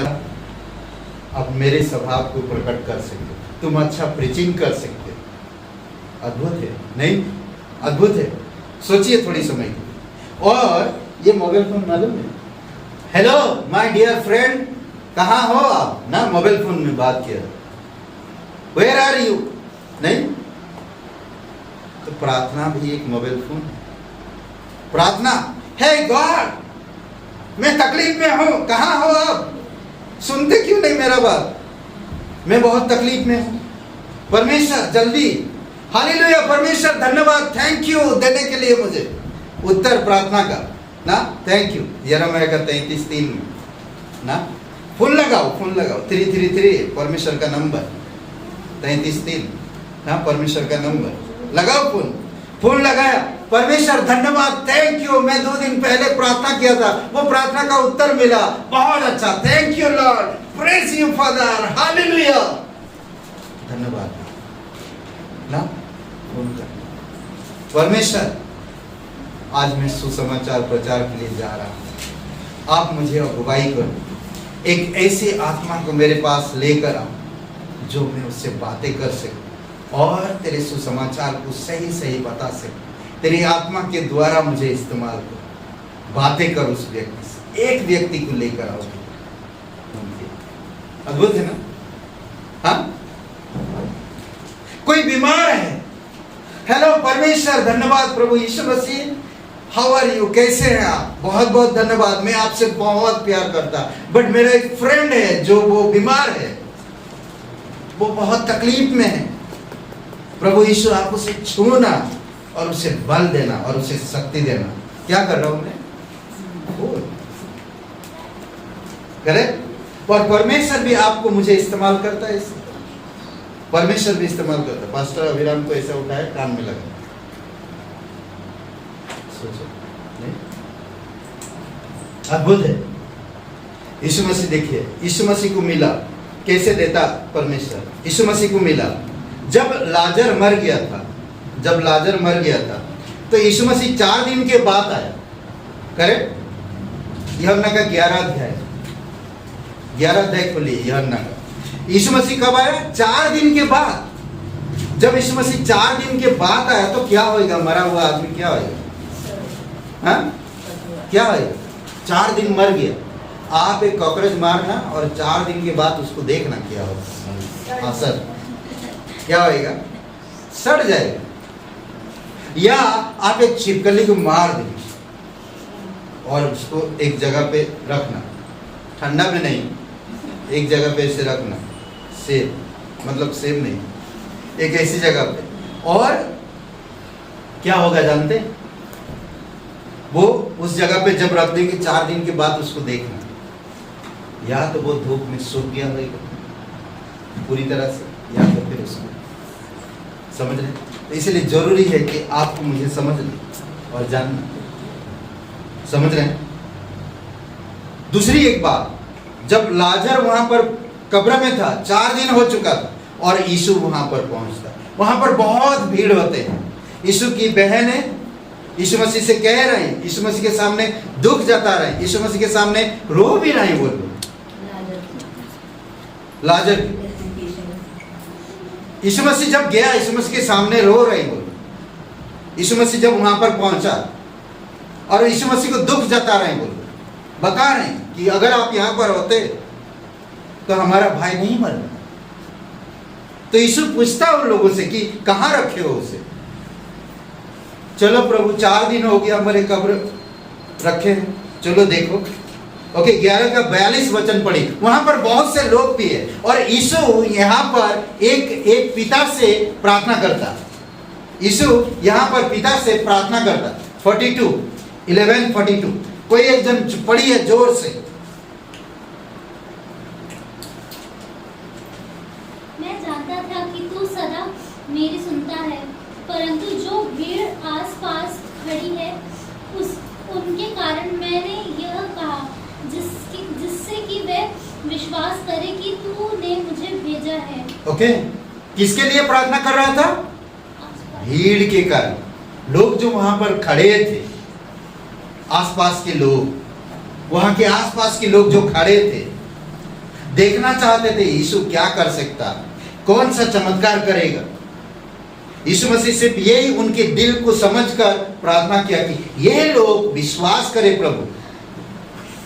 अब मेरे स्वभाव को प्रकट कर सकते हो, तुम अच्छा प्रीचिंग कर सकते हो। अद्भुत है नहीं? अद्भुत है। सोचिए थोड़ी समय की। और ये मोबाइल फोन मालूम है? हेलो माय डियर फ्रेंड, कहाँ हो आप ना? मोबाइल फोन में बात किया, वेयर आर यू? नहीं? तो प्रार्थना भी एक मोबाइल फोन है। प्रार्थना, हे गॉड मैं तकलीफ में हूं, कहाँ हो आप? सुनते क्यों नहीं मेरा बात? मैं बहुत तकलीफ में हूं। परमेश्वर जल्दी, हालेलुया, परमेश्वर धन्यवाद, थैंक यू देने के लिए मुझे। उत्तर प्रार्थना का ना, थैंक यू। यिर्मयाह का 33:3 में ना, फोन लगाओ 333 परमेश्वर का नंबर 33:3 ना, परमेश्वर का नंबर लगाओ। फोन लगाया, परमेश्वर धन्यवाद, थैंक यू, मैं 2 दिन पहले प्रार्थना किया था, वो प्रार्थना का उत्तर मिला, बहुत अच्छा, thank you Lord, praise you father, hallelujah, धन्यवाद ना। फोन कर, परमेश्वर आज मैं सुसमाचार प्रचार के लिए जा रहा हूं, आप मुझे अगुवाई करो, एक ऐसी आत्मा को मेरे पास लेकर आओ जो मैं उससे बातें कर सकूं और तेरे सुसमाचार को सही सही बता सकूं। तेरी आत्मा के द्वारा मुझे इस्तेमाल करो, बातें कर उस व्यक्ति से, एक व्यक्ति को लेकर आओ। अद्भुत है ना? हाँ, कोई बीमार है, हेलो परमेश्वर धन्यवाद प्रभु यीशु मसीह, हाउ आर यू, कैसे हैं आप? बहुत बहुत धन्यवाद, मैं आपसे बहुत प्यार करता, बट मेरा एक फ्रेंड है जो वो बीमार है, वो बहुत तकलीफ में है। प्रभु यीशु आप उसे छूना और उसे बल देना और उसे शक्ति देना। क्या कर रहा हूं मैं? करेक्ट। और परमेश्वर भी आपको मुझे इस्तेमाल करता है, इसे परमेश्वर भी इस्तेमाल करता है। पास्टर अभिराम को ऐसा उठाया, कान में लगा, सोचो, नहीं? अद्भुत है। यीशु मसीह देखिए, यीशु मसीह को मिला, कैसे देता परमेश्वर? यीशु मसीह को मिला जब लाजर मर गया था, जब लाजर मर गया था तो यीशु मसीह 4 दिन के बाद आया। करेक्ट? यूहन्ना का 11 अध्याय, 11 अध्याय खोलिए यूहन्ना का। यीशु मसीह कब आया? 4 दिन के बाद। जब यीशु मसीह 4 दिन के बाद आया तो क्या होएगा? मरा हुआ आदमी क्या होएगा? हाँ, क्या होएगा? 4 दिन मर गया, आप एक कॉकरोच मारना और 4 दिन के बाद उसको देखना क्या होगा। हाँ सर, क्या होएगा? सड़ जाएगा। या आप एक छिपकली को मार देंगे और उसको एक जगह पे रखना, ठंडा में नहीं, एक जगह पे ऐसे रखना, सेब, मतलब सेब नहीं, एक ऐसी जगह पे, और क्या होगा जानते? वो उस जगह पे जब रख देंगे 4 दिन के बाद उसको देखना, या तो वो धूप में सूख गया होगा पूरी तरह से, या तो फिर उसको समझ रहे। तो इसलिए जरूरी है कि आपको मुझे समझना और जानना, समझ रहे हैं? दूसरी एक बात, जब लाजर वहां पर कब्र में था, 4 दिन हो चुका था और यीशु वहां पर पहुंचता, वहां पर बहुत भीड़ होते हैं। यीशु की बहनें यीशु मसीह से कह रहे हैं, यीशु मसीह के सामने दुख जता रहे हैं, यीशु मसीह के सामने रो भी रहे हैं। वो लोग लाजर, यीशु मसीह जब गया, यीशु मसीह के सामने रो रहे हैं वो लोग। यीशु मसीह जब वहां पर पहुंचा और यीशु मसीह को दुख जता रहे हैं, वो लोग बता रहे हैं कि अगर आप यहां पर होते तो हमारा भाई नहीं मरना। तो यीशु पूछता उन लोगों से कि कहां रखे हो उसे? चलो प्रभु, 4 दिन हो गया हमारे कब्र रखे हैं, चलो देखो। ओके, 11 का 42 वचन पढ़ी, वहां पर बहुत से लोग भी है और यीशु यहाँ पर एक पिता से प्रार्थना करता। यीशु यहाँ पर पिता से प्रार्थना करता। 11:42 कोई एक जन पढ़ी है जोर से। मैं जानता था कि तू सदा मेरी सुनता है, परंतु जो भीड़ आसपास खड़ी है उनके कारण मैंने यह कहा, जिससे कि वे विश्वास करे कि तूने मुझे भेजा है। ओके, किसके लिए प्रार्थना कर रहा था? भीड़ के कारण, लोग जो वहां पर खड़े थे, आसपास के लोग, वहां के आसपास के लोग जो खड़े थे, देखना चाहते थे यीशु क्या कर सकता, कौन सा चमत्कार करेगा। यीशु मसीह सिर्फ यही उनके दिल को समझकर प्रार्थना किया कि ये लोग विश्वास करें प्रभु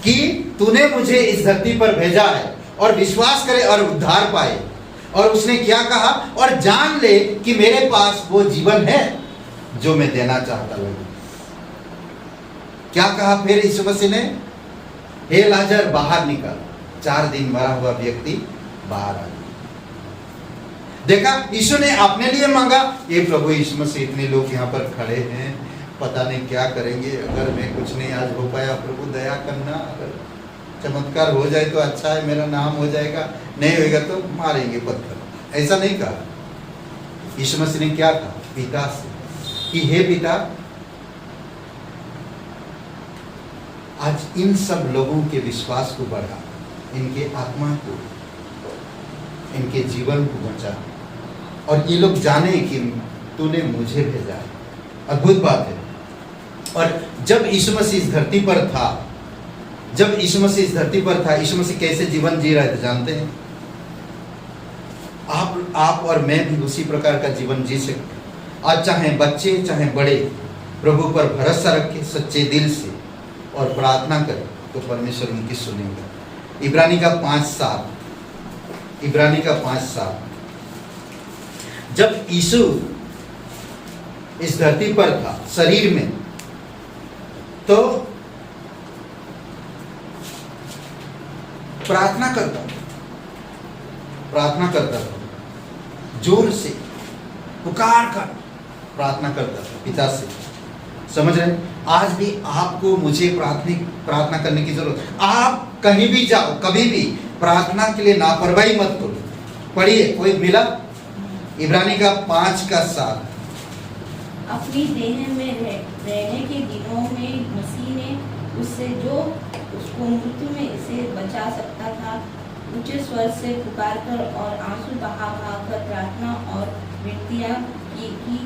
कि तूने मुझे इस धरती पर भेजा है, और विश्वास करे और उद्धार पाए। और उसने क्या कहा? और जान ले कि मेरे पास वो जीवन है जो मैं देना चाहता हूं। क्या कहा फिर यीशु मसीह ने? हे लाजर बाहर निकल। 4 दिन मरा हुआ व्यक्ति बाहर आ गया। देखा, यीशु ने अपने लिए मांगा, ये प्रभु यीशु मसीह इतने लोग यहाँ पर खड़े हैं, पता नहीं क्या करेंगे, अगर मैं कुछ नहीं आज हो पाया प्रभु दया करना, अगर चमत्कार हो जाए तो अच्छा है, मेरा नाम हो जाएगा, नहीं होगा तो मारेंगे पत्थर। ऐसा नहीं कहा। यीशु मसीह ने क्या कहा पिता से कि हे पिता, आज इन सब लोगों के विश्वास को बढ़ा, इनके आत्मा को, इनके जीवन को बचा, और ये लोग जाने कि तूने मुझे भेजा है। अद्भुत बात है। और जब यीशु मसीह इस धरती पर था, यीशु मसीह कैसे जीवन जी रहे थे जानते हैं? आप और मैं भी उसी प्रकार का जीवन जी सकते। आज चाहे बच्चे चाहे बड़े, प्रभु पर भरोसा रखें सच्चे दिल से और प्रार्थना करें तो परमेश्वर उनकी सुनेगा। इब्रानी का 5:7 जब यीशु इस धरती पर था शरीर में, तो प्रार्थना करता था, जोर से पुकार कर प्रार्थना करता था पिता से। समझ रहे? आज भी आपको मुझे प्रार्थना करने की जरूरत। आप कहीं भी जाओ, कभी भी प्रार्थना के लिए लापरवाही मत करो। पढ़िए, कोई मिला? इब्रानी का 5:7 अपनी देह में रहने के दिनों में मसीह ने उससे जो उसको मृत्यु में से बचा सकता था ऊंचे स्वर से पुकार कर और आंसू बहा कर प्रार्थना और विनतियां की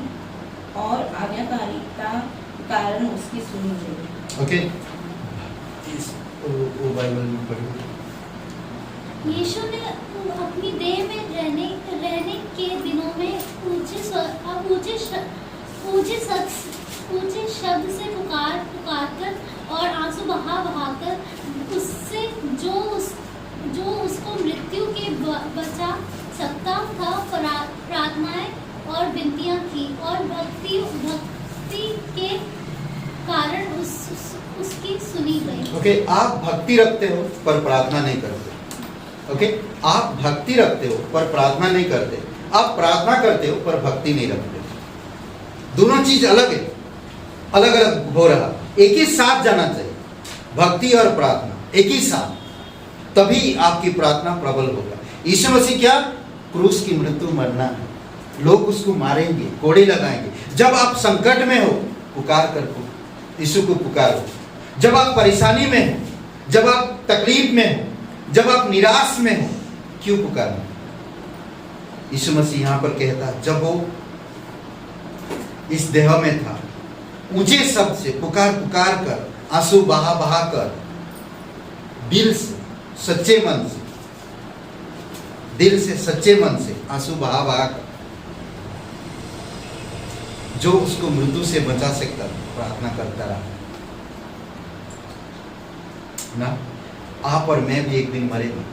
और आज्ञाकारिता के कारण उसकी सुनी गई। ओके, वो बाइबल में पढ़ो। यीशु ने अपनी देह में रहने के दिनों में ऊंचे शब्द से पुकार कर और आंसू बहा कर उससे जो उसको मृत्यु के बचा सकता था प्रार्थनाएं और विनतियां की और भक्ति के कारण उसकी सुनी गई। ओके, आप भक्ति रखते हो पर प्रार्थना नहीं करते। ओके, आप भक्ति रखते हो पर प्रार्थना नहीं करते। आप प्रार्थना करते हो पर भक्ति नहीं रखते। दोनों चीज अलग है, अलग अलग हो रहा, एक ही साथ जाना चाहिए। भक्ति और प्रार्थना एक ही साथ, तभी आपकी प्रार्थना प्रबल होगा। यीशु मसीह क्या क्रूस की मृत्यु मरना है, लोग उसको मारेंगे, कोड़े लगाएंगे। जब आप संकट में हो पुकार कर यीशु को पुकारो। जब आप परेशानी में हो, जब आप तकलीफ में हो, जब आप निराश में हो, क्यों पुकारना? यीशु मसीह यहां पर कहता जब वो इस देह में था ऊंचे शब्द से पुकार कर आंसू बहा कर दिल से सच्चे मन से, दिल से सच्चे मन से आंसू बहा कर जो उसको मृत्यु से बचा सकता प्रार्थना करता रहा ना। आप और मैं भी एक दिन मरेंगे,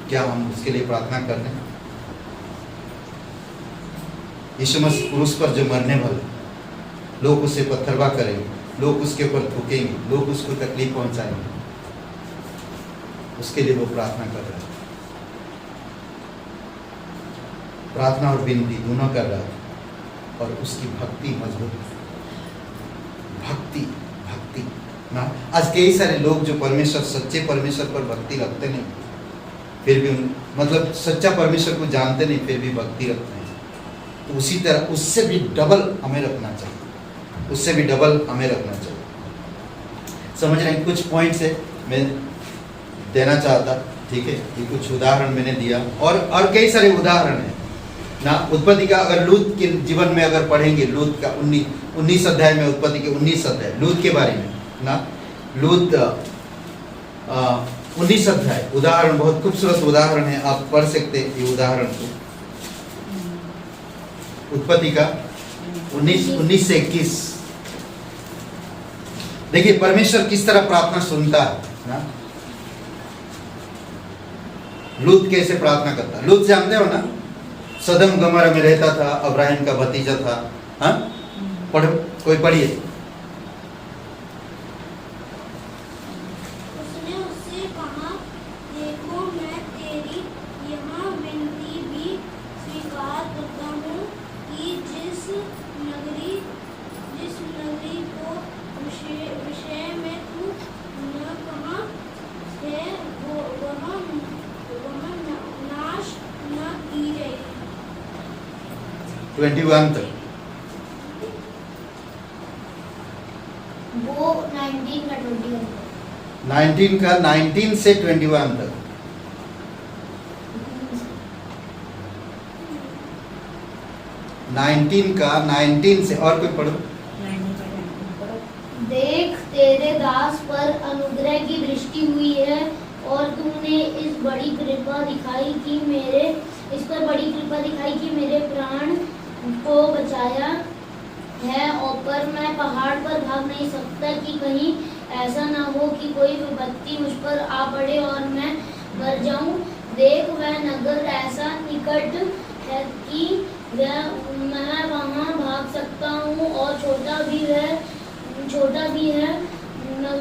क्या हम उसके लिए प्रार्थना कर रहे हैं? यीशु मसीह क्रूस पर जो मरने वाले, लोग उसे पत्थरवा करेंगे, लोग उसके ऊपर थूकेंगे, लोग उसको तकलीफ पहुंचाएंगे, उसके लिए वो प्रार्थना कर रहा है। प्रार्थना और विनती दोनों कर रहा है और उसकी भक्ति मजबूत है। भक्ति ना, आज कई सारे लोग जो परमेश्वर, सच्चे परमेश्वर पर भक्ति रखते नहीं, फिर भी मतलब सच्चा परमेश्वर को जानते नहीं, फिर भी भक्ति रखते हैं। तो उसी तरह उससे भी डबल हमें रखना चाहिए, उससे भी डबल हमें रखना चाहिए। समझ रहे हैं? कुछ पॉइंट्स है मैं देना चाहता, ठीक है? ये कुछ उदाहरण मैंने दिया और कई सारे उदाहरण हैं ना। उत्पत्ति का अगर लूत के जीवन में अगर पढ़ेंगे, लूत का 19 अध्याय में, उत्पत्ति के 19 अध्याय लूत के बारे में ना, लूत 19 अध्याय उदाहरण, बहुत खूबसूरत उदाहरण है, आप पढ़ सकते हैं ये उदाहरण को। उत्पत्ति का 19 से 21 देखिए परमेश्वर किस तरह प्रार्थना सुनता है ना। लूत कैसे प्रार्थना करता है? लूत जानते हो ना, सदम गमरा में रहता था, अब्राहिम का भतीजा था। हाँ, पढ़ो, कोई पढ़िए। उसने उससे कहा, देखो मैं तेरी यहाँ विनती भी स्वीकार करता हूँ कि जिस नगरी को विषय में तू न कहा है वह नाश न की जाएगी। 21 तक वो 19 का 21 19 का 19 से 21 तक। नाइनटीन का 19 से, और कोई पढ़ो। देख तेरे दास पर अनुग्रह की दृष्टि हुई है और तूने इस पर बड़ी कृपा दिखाई कि मेरे प्राण को बचाया है। और पर मैं पहाड़ पर भाग नहीं सकता कि कहीं ऐसा ना हो कि कोई विपत्ति मुझ पर आ पड़े और मैं मर जाऊं। देख वह नगर ऐसा निकट है कि मैं वहां भाग सकता हूं और छोटा भी है।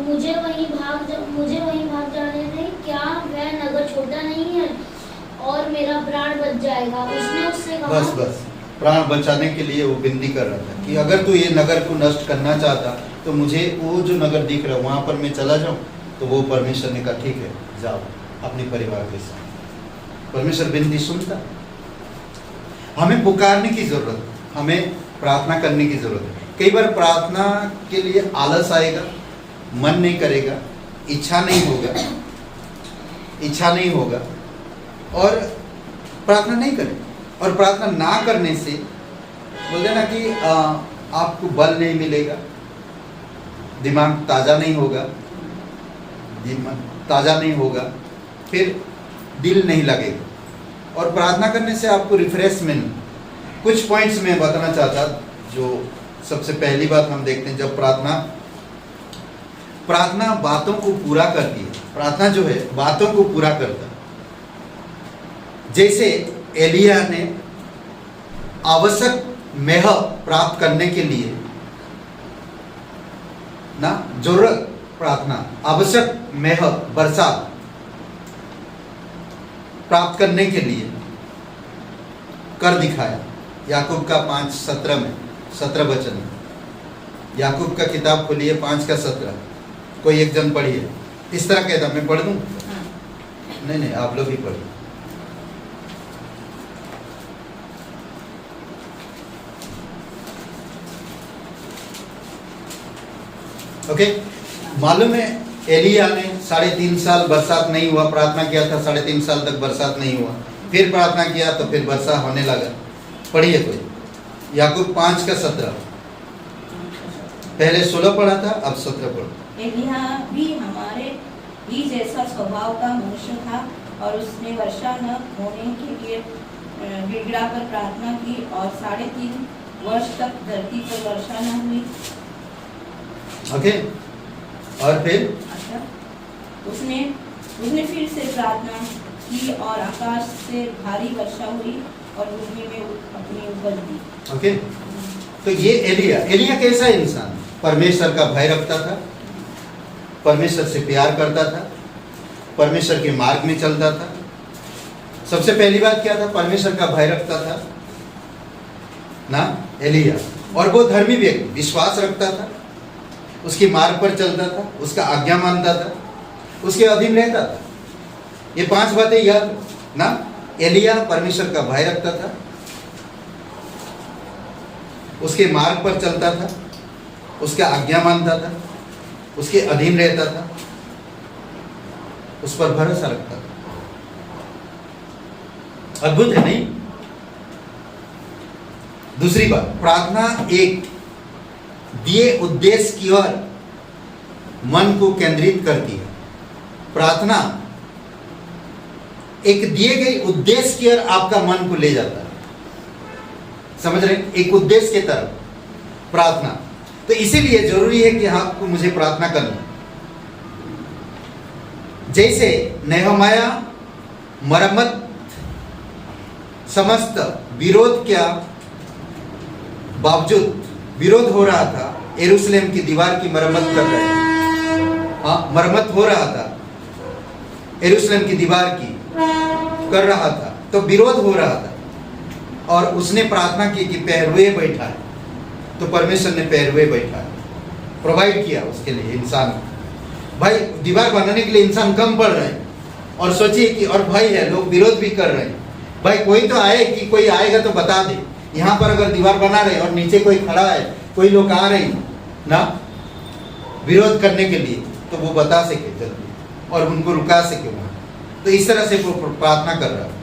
मुझे वहीं भाग जाने दे। क्या वह नगर छोटा नहीं है और मेरा प्राण बच जाएगा? उसने उससे कहा, बस प्राण बचाने के लिए वो विनती कर रहा था कि अगर तू ये नगर को नष्ट करना चाहता तो मुझे वो जो नगर दिख रहा है वहां पर मैं चला जाऊं। तो वो परमेश्वर ने कहा ठीक है जाओ अपने परिवार के साथ। परमेश्वर विनती सुनता। हमें पुकारने की जरूरत, हमें प्रार्थना करने की जरूरत है। कई बार प्रार्थना के लिए आलस आएगा, मन नहीं करेगा, इच्छा नहीं होगा और प्रार्थना नहीं करें। और प्रार्थना ना करने से बोलते ना कि आपको बल नहीं मिलेगा, दिमाग ताज़ा नहीं होगा, फिर दिल नहीं लगेगा। और प्रार्थना करने से आपको रिफ्रेशमेंट, कुछ पॉइंट्स में बताना चाहता। जो सबसे पहली बात हम देखते हैं, जब प्रार्थना बातों को पूरा करती है। प्रार्थना जो है बातों को पूरा करता है। जैसे एलिया ने आवश्यक मेह प्राप्त करने के लिए ना, जरूरत प्रार्थना, आवश्यक मेह बरसात प्राप्त करने के लिए कर दिखाया। याकूब का 5:17 में, 17 वचन में, याकूब का किताब खोलिए 5:17, कोई एक जन पढ़िए। इस तरह कहता, मैं पढ़ दूं? नहीं, आप लोग ही पढ़िए। ओके, मालूम है एलिया ने 3.5 साल बरसात नहीं हुआ, प्रार्थना किया था, 3.5 साल तक बरसात नहीं हुआ, फिर प्रार्थना किया तो फिर वर्षा होने लगा। पढ़िए कोई, याकूब 5:17, पहले 16 पढ़ा था, अब 17 पढ़ो। एलिया भी हमारे ही जैसा स्वभाव का मनुष्य था और उसने वर्षा न होने के लिए गिड़गिड़ा कर प्रार्थना की और 3.5 वर्ष तक धरती पर वर्षा न हुई। ओके, और फिर उसने फिर से प्रार्थना की और आकाश से भारी वर्षा हुई और भूमि में अपनी उपज दी। ओके, तो ये एलिया कैसा इंसान? परमेश्वर का भय रखता था, परमेश्वर से प्यार करता था, परमेश्वर के मार्ग में चलता था। सबसे पहली बात क्या था? परमेश्वर का भय रखता था ना एलिया। और वो धर्मी व्यक्ति, विश्वास रखता था, उसके मार्ग पर चलता था, उसका आज्ञा मानता था, उसके अधीन रहता था। ये 5 बातें याद ना। एलिया परमेश्वर का भय रखता था, उसके मार्ग पर चलता था, उसका आज्ञा मानता था, उसके अधीन रहता था, उस पर भरोसा रखता था। अद्भुत है नहीं? दूसरी बात, प्रार्थना एक दिए उद्देश्य की ओर मन को केंद्रित करती है। प्रार्थना एक दिए गए उद्देश्य की ओर आपका मन को ले जाता है। समझ रहे? एक उद्देश्य की तरफ प्रार्थना। तो इसीलिए जरूरी है कि आपको मुझे प्रार्थना करना। जैसे नेहमाया मरम्मत, समस्त विरोध क्या बावजूद, विरोध हो रहा था, यरूशलेम की दीवार की मरम्मत कर रहे हैं। हाँ, मरम्मत हो रहा था, यरूशलेम की दीवार की कर रहा था, तो विरोध हो रहा था। और उसने प्रार्थना की कि पैरवे बैठा है, तो परमेश्वर ने पैरवे बैठा है, प्रोवाइड किया उसके लिए इंसान। भाई दीवार बनाने के लिए इंसान कम पड़ रहे हैं, और सोचिए कि और भाई है, लोग विरोध भी कर रहे हैं। भाई कोई तो आए, कि कोई आएगा तो बता दे। यहाँ पर अगर दीवार बना रहे और नीचे कोई खड़ा है, कोई लोग आ रहे हैं ना विरोध करने के लिए, तो वो बता सके जल्दी और उनको रुका सके वहाँ। तो इस तरह से वो प्रार्थना कर रहा है।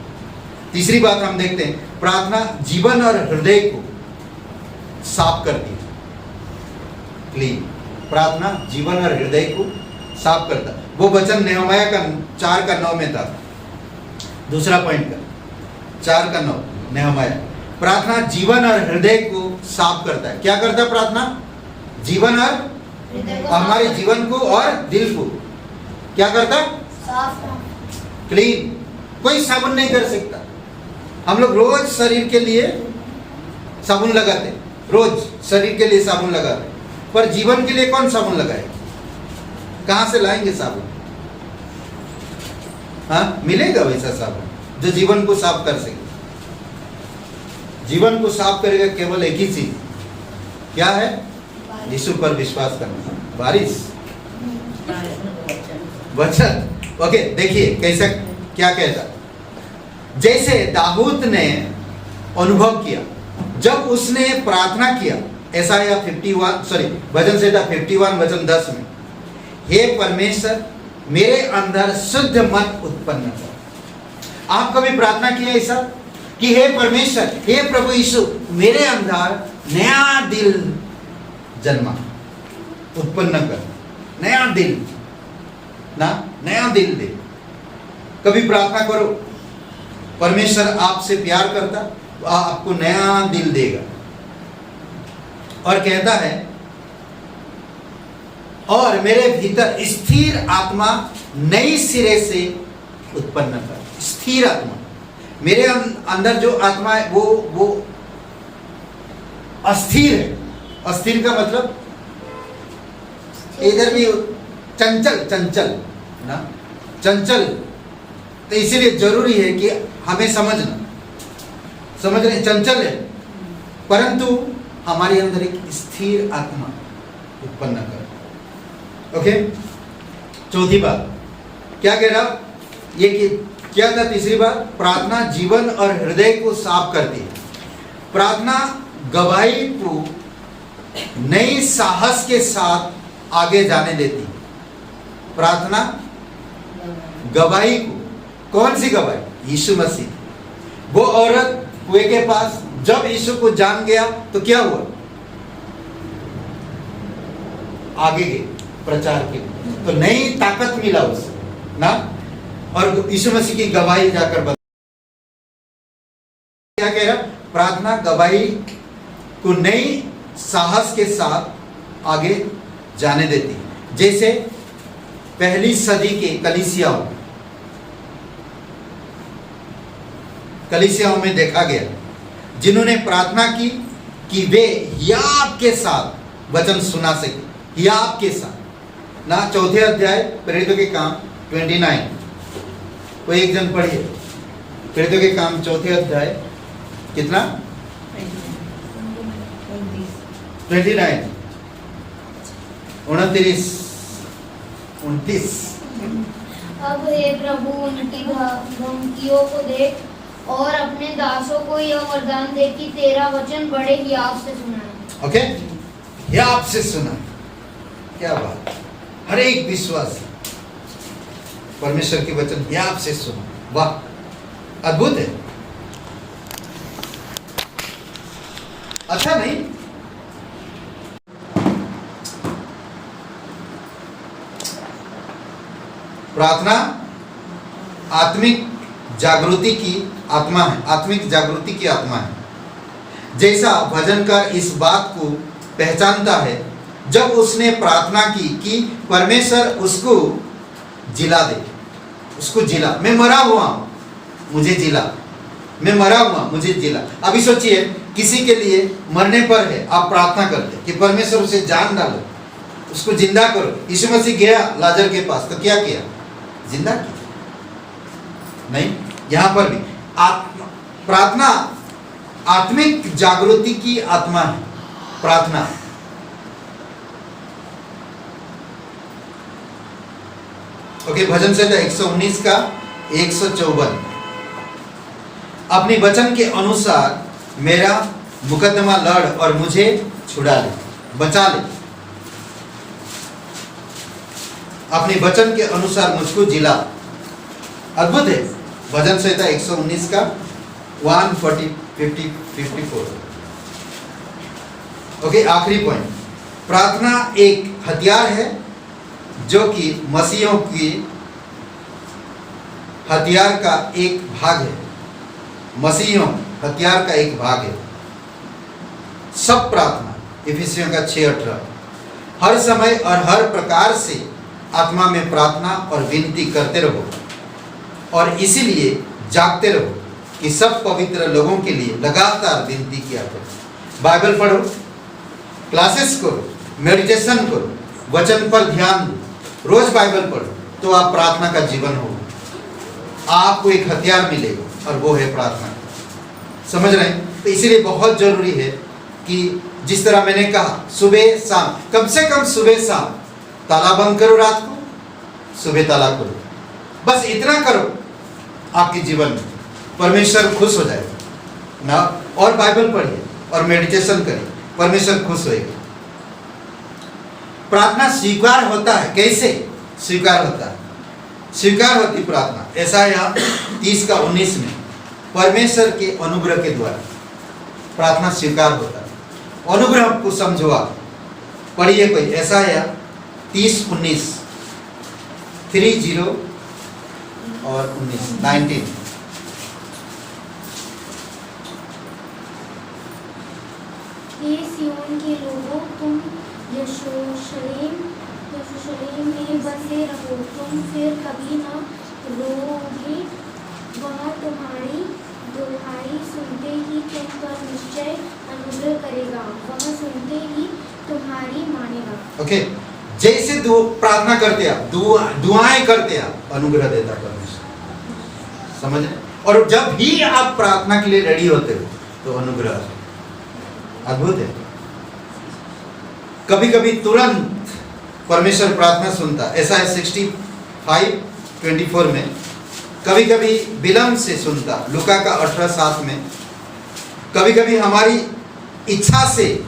तीसरी बात हम देखते हैं, प्रार्थना जीवन और हृदय को साफ करती है, क्लीन। प्रार्थना जीवन और हृदय को साफ करता। वो वचन नेहमाया का 4:9 में था, दूसरा पॉइंट का 4:9 नेहमाया। प्रार्थना जीवन और हृदय को साफ करता है। क्या करता है प्रार्थना? जीवन और हमारे जीवन को और दिल को क्या करता? साफ, क्लीन। कोई साबुन नहीं कर सकता। हम लोग रोज शरीर के लिए साबुन लगाते, रोज शरीर के लिए साबुन लगाते, पर जीवन के लिए कौन साबुन लगाएगा? कहां से लाएंगे साबुन? हाँ, मिलेगा वैसा साबुन जो जीवन को साफ कर सके। जीवन को साफ करेगा केवल एक ही चीज, क्या है? यीशु पर विश्वास करना, बारिश, वचन। ओके, देखिए कैसा क्या कहता। जैसे दाऊद ने अनुभव किया, जब उसने प्रार्थना किया, यशायाह 51 सॉरी भजन संहिता 51 वचन 10 में, हे परमेश्वर मेरे अंदर शुद्ध मन उत्पन्न कर। आप कभी प्रार्थना किया ऐसा कि हे परमेश्वर, हे प्रभु यीशु, मेरे अंदर नया दिल जन्मा, उत्पन्न कर, नया दिल ना, नया दिल दे। कभी प्रार्थना करो, परमेश्वर आपसे प्यार करता, आपको नया दिल देगा। और कहता है, और मेरे भीतर स्थिर आत्मा नई सिरे से उत्पन्न कर। स्थिर आत्मा, मेरे अंदर जो आत्मा है वो अस्थिर है। अस्थिर का मतलब इधर भी चंचल ना, चंचल। तो इसीलिए जरूरी है कि हमें समझ रहे, चंचल है, परंतु हमारे अंदर एक स्थिर आत्मा उत्पन्न कर। ओके, चौथी बात क्या कह रहा, ये कि क्या था? तीसरी बात, प्रार्थना जीवन और हृदय को साफ करती है। प्रार्थना गवाही को नई साहस के साथ आगे जाने देती है। प्रार्थना गवाही को, कौन सी गवाही? यीशु मसीह। वो औरत कुएं के पास जब यीशु को जान गया तो क्या हुआ? आगे गए प्रचार के लिए, तो नई ताकत मिला उसे ना, और यीशु मसीह की गवाही जाकर बता। क्या कह रहा? प्रार्थना गवाही को नई साहस के साथ आगे जाने देती है। जैसे पहली सदी के कलीसियाओं में देखा गया, जिन्होंने प्रार्थना की कि वे हियाव के साथ वचन सुना सके। हियाव के साथ ना, चौथे अध्याय प्रेरितों के काम 29, वो एक जन पढ़िए। प्रेरितों के काम चौथे अध्याय कितना? 29, 29। अब हे प्रभु उनकी धमकियों को देख और अपने दासों को यह वरदान दे कि तेरा वचन बड़े हियाव से सुनाए। ओके, हियाव से सुना। क्या बात, हर एक विश्वास परमेश्वर के वचन हियाव से सुना। वाह, अद्भुत है। अच्छा नहीं? प्रार्थना आत्मिक जागृति की आत्मा है, आत्मिक जागृति की आत्मा है। जैसा भजनकार इस बात को पहचानता है जब उसने प्रार्थना की कि परमेश्वर उसको जिला दे, उसको जिला। मैं मरा हुआ हूं, मुझे जिला। मैं मरा हुआ, मुझे जिला। अभी सोचिए, किसी के लिए मरने पर है, आप प्रार्थना करते कि परमेश्वर उसे जान डालो, उसको जिंदा करो। यीशु मसीह गया लाजर के पास, तो क्या किया? जिंदा किया। नहीं, यहां पर भी प्रार्थना आत्मिक जागृति की आत्मा है। प्रार्थना ओके, भजन संहिता 119 का 154। अपनी वचन के अनुसार मेरा मुकदमा लड़ और मुझे छुड़ा ले, बचा ले। अपने वचन के अनुसार मुझको जिला। अद्भुत है। भजन संहिता 119 का 140-54। ओके, आखिरी पॉइंट, प्रार्थना एक हथियार है जो कि मसीहों की हथियार का एक भाग है। मसीहों हथियार का एक भाग है। सब प्रार्थना, इफिसियों का 6:18, हर समय और हर प्रकार से आत्मा में प्रार्थना और विनती करते रहो और इसीलिए जागते रहो कि सब पवित्र लोगों के लिए लगातार विनती किया करो। बाइबल पढ़ो, क्लासेस करो, मेडिटेशन करो, वचन पर ध्यान दो, रोज बाइबल पढ़ो, तो आप प्रार्थना का जीवन होगा। आपको एक हथियार मिलेगा और वो है प्रार्थना। समझ रहे हैं? तो इसीलिए बहुत जरूरी है कि जिस तरह मैंने कहा, सुबह शाम, कम से कम सुबह शाम ताला बंद करो, रात को सुबह ताला करो। बस इतना करो, आपके जीवन में परमेश्वर खुश हो जाएगा ना। और बाइबल पढ़िए, और मेडिटेशन करिए, परमेश्वर खुश होएगा। प्रार्थना स्वीकार होता है। कैसे स्वीकार होता है? स्वीकार होती प्रार्थना यशायाह 30:19 में परमेश्वर के अनुग्रह के द्वारा प्रार्थना स्वीकार होता है। अनुग्रह को समझो आप, पढ़िए कोई यशायाह 30:19, 30 और 19। हे सिय्योन के लोगों, तुम यरूशलेम में बसे रहो, तुम फिर कभी न रोओगे। वह तुम्हारी दुहाई सुनते ही तुम पर निश्चय अनुग्रह करेगा, वह सुनते ही तुम्हारी मानेगा। ओके, जैसे प्रार्थना करते आप, दुआएं करते आप, अनुग्रह देता परमेश्वर। समझ रहे? और जब भी आप प्रार्थना के लिए रेडी होते हो तो अनुग्रह अद्भुत है। कभी कभी तुरंत परमेश्वर प्रार्थना सुनता। ऐसा है 65:24 में। कभी कभी विलंब से सुनता, लूका का 18:7 में। कभी कभी हमारी इच्छा से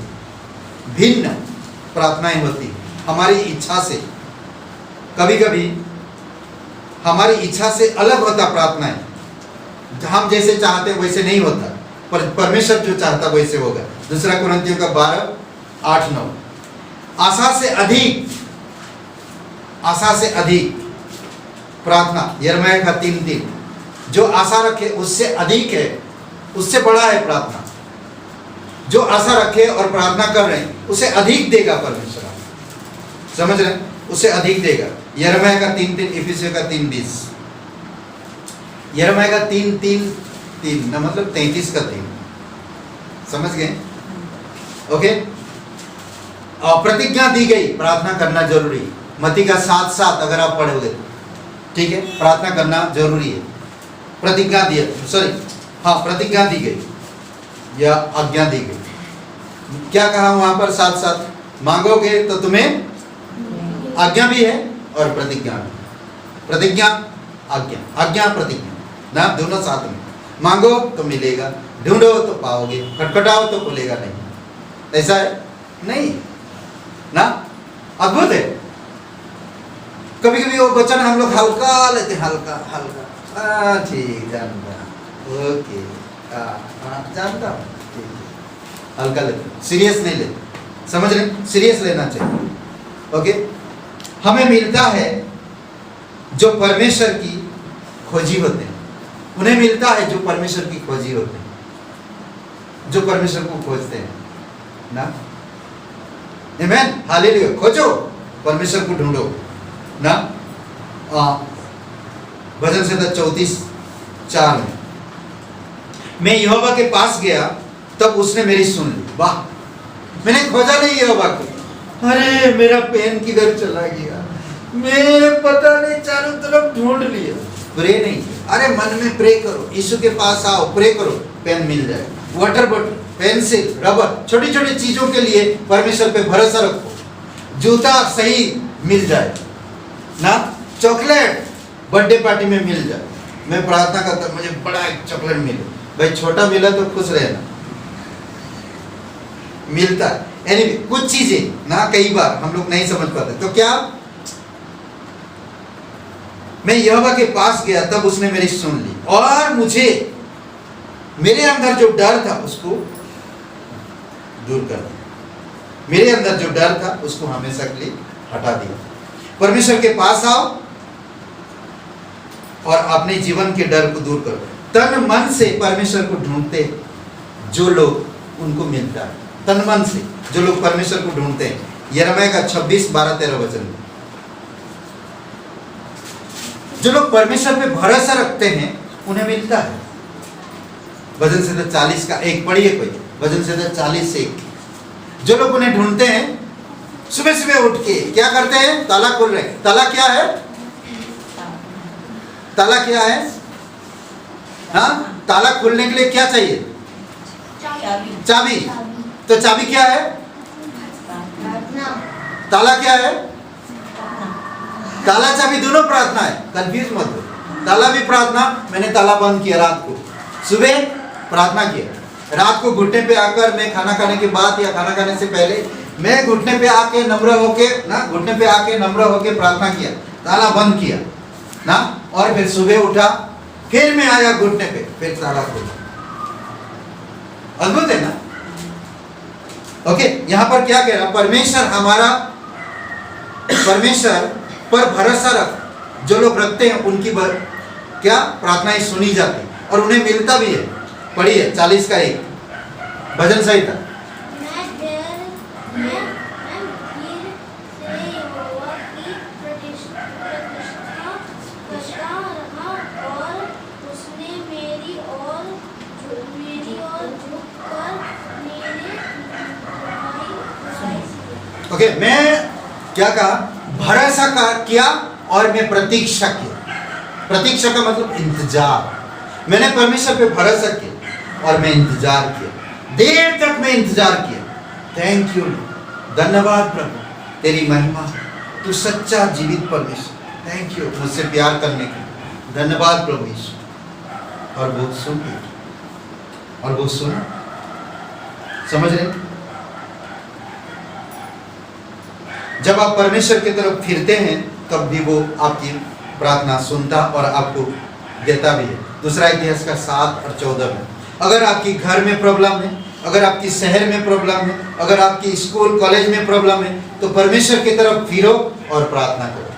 भिन्न प्रार्थनाएं होती, हमारी इच्छा से। कभी कभी हमारी इच्छा से अलग होता प्रार्थनाएं, हम जैसे चाहते हैं वैसे नहीं होता, पर परमेश्वर जो चाहता वैसे होगा। 2 कुरिन्थियों का 12:8-9। आशा से अधिक प्रार्थना, यिर्मयाह का 3:3। जो आशा रखे उससे अधिक है, उससे बड़ा है प्रार्थना। जो आशा रखे और प्रार्थना कर रहे हैं उसे अधिक देगा परमेश्वर। समझ रहे हैं? उसे अधिक देगा। यिर्मयाह का 3:3, इफिसियों का 3:20। यिर्मयाह का 3:3 ना, मतलब 33 का 3। समझ गए? ओके। और प्रतिज्ञा दी गई, प्रार्थना करना जरूरी। मत्ती का 7:7 अगर आप पढ़ोगे, ठीक है, प्रार्थना करना जरूरी है। प्रतिज्ञा दी, प्रतिज्ञा दी गई या आज्ञा दी गई। क्या कहा वहां पर? 7:7 मांगोगे तो तुम्हें आज्ञा भी है और प्रतिज्ञा भी। प्रतिज्ञा, आज्ञा, आज्ञा, प्रतिज्ञा ना, दोनों साथ में। मांगो तो मिलेगा, ढूंढो तो पाओगे, खटखटाओ तो खुलेगा नहीं। ऐसा है? नहीं ना, अद्भुत है। कभी कभी वो वचन हम लोग हल्का लेते, हल्का हल्का, ठीक, जानता, ओके, जानता हूँ, ठीक है, हल्का लेते, सीरियस नहीं लेते। समझ रहे? सीरियस लेना चाहिए। ओके। हमें मिलता है जो परमेश्वर की खोजी होते हैं, उन्हें मिलता है जो परमेश्वर की खोजी होते हैं, जो परमेश्वर को खोजते हैं ना। आमीन, हालेलुया। खोजो, परमेश्वर को ढूंढो ना। भजन संहिता 34:4 में, मैं यहोवा के पास गया तब उसने मेरी सुन ली। वाह, मैंने खोजा नहीं यहोवा को, अरे मेरा पेन किधर चला गया, मैं पता नहीं चारों तरफ ढूंढ लिया। प्रे नहीं, अरे मन में प्रे करो, यीशु के पास आओ, प्रे करो, पेन मिल जाए। वाटर बॉटल, पेंसिल, रबर, छोटी छोटी चीजों के लिए परमेश्वर पे भरोसा रखो। जूता सही मिल जाए ना, चॉकलेट बर्थडे पार्टी में मिल जाए। मैं प्रार्थना करता मुझे बड़ा एक चॉकलेट मिले, भाई छोटा मिला तो खुश रहना, मिलता है। Anyway, कुछ चीजें ना कई बार हम लोग नहीं समझ पाते, तो क्या मैं यहोवा के पास गया तब उसने मेरी सुन ली और मुझे मेरे अंदर जो डर था उसको दूर कर दिया। मेरे अंदर जो डर था उसको हमेशा के लिए हटा दिया। परमेश्वर के पास आओ और अपने जीवन के डर को दूर करो। तन मन से परमेश्वर को ढूंढते जो लोग उनको मिलता है, तन मन से जो लोग परमेश्वर को ढूंढते हैं। यिर्मयाह का 26:12-13 वचन, जो लोग परमेश्वर पे भरोसा रखते हैं उन्हें मिलता है। भजन संहिता 40 का 1 पढ़िए कोई, भजन संहिता 40 से 1। जो लोग उन्हें ढूंढते हैं सुबह सुबह उठ के क्या करते हैं? ताला खोल रहे। ताला क्या है? ताला क्या है? हाँ, ताला खोलने के लिए क्या चाहिए? चाबी। तो चाबी क्या है? ताला क्या है? ताला चाबी दोनों प्रार्थना है, कंफ्यूज मत हो। ताला भी प्रार्थना, मैंने ताला बंद किया रात को, सुबह प्रार्थना किया, रात को घुटने पे आकर, मैं खाना खाने के बाद या खाना खाने से पहले मैं घुटने पे आके नम्र होके ना, घुटने पे आके नम्र होके प्रार्थना किया, ताला बंद किया ना, और फिर सुबह उठा, फिर मैं आया घुटने पे, फिर ताला खोला। अद्भुत है ना? ओके, यहाँ पर क्या कह रहा? परमेश्वर पर भरोसा रख, जो लोग रखते हैं उनकी क्या प्रार्थनाएं सुनी जाती और उन्हें मिलता भी है। पढ़िए 40 का 1 भजन संहिता। मैं फिर से यहोवा की प्रतिष्ठा करता रहा और उसने मेरी ओर झुककर मेरे बुराई की। ओके, मैं क्या कहा? भरोसा किया और मैं प्रतीक्षा किया। प्रतीक्षा का मतलब इंतजार। मैंने परमेश्वर पे भरोसा किया और मैं इंतजार किया, देर तक मैं इंतजार किया। थैंक यू, धन्यवाद प्रभु, तेरी महिमा, तू सच्चा जीवित परमेश्वर। थैंक यू मुझसे प्यार करने के लिए, धन्यवाद प्रभु यीशु। और बहुत सुन, और बहुत सुन, समझ रहे? जब आप परमेश्वर की तरफ फिरते हैं तब भी वो आपकी प्रार्थना सुनता और आपको देता भी है। दूसरा इतिहास का 7 और 14 में, अगर आपकी घर में प्रॉब्लम है, अगर आपकी शहर में प्रॉब्लम है, अगर आपकी स्कूल कॉलेज में प्रॉब्लम है, तो परमेश्वर की तरफ फिरो और प्रार्थना करो,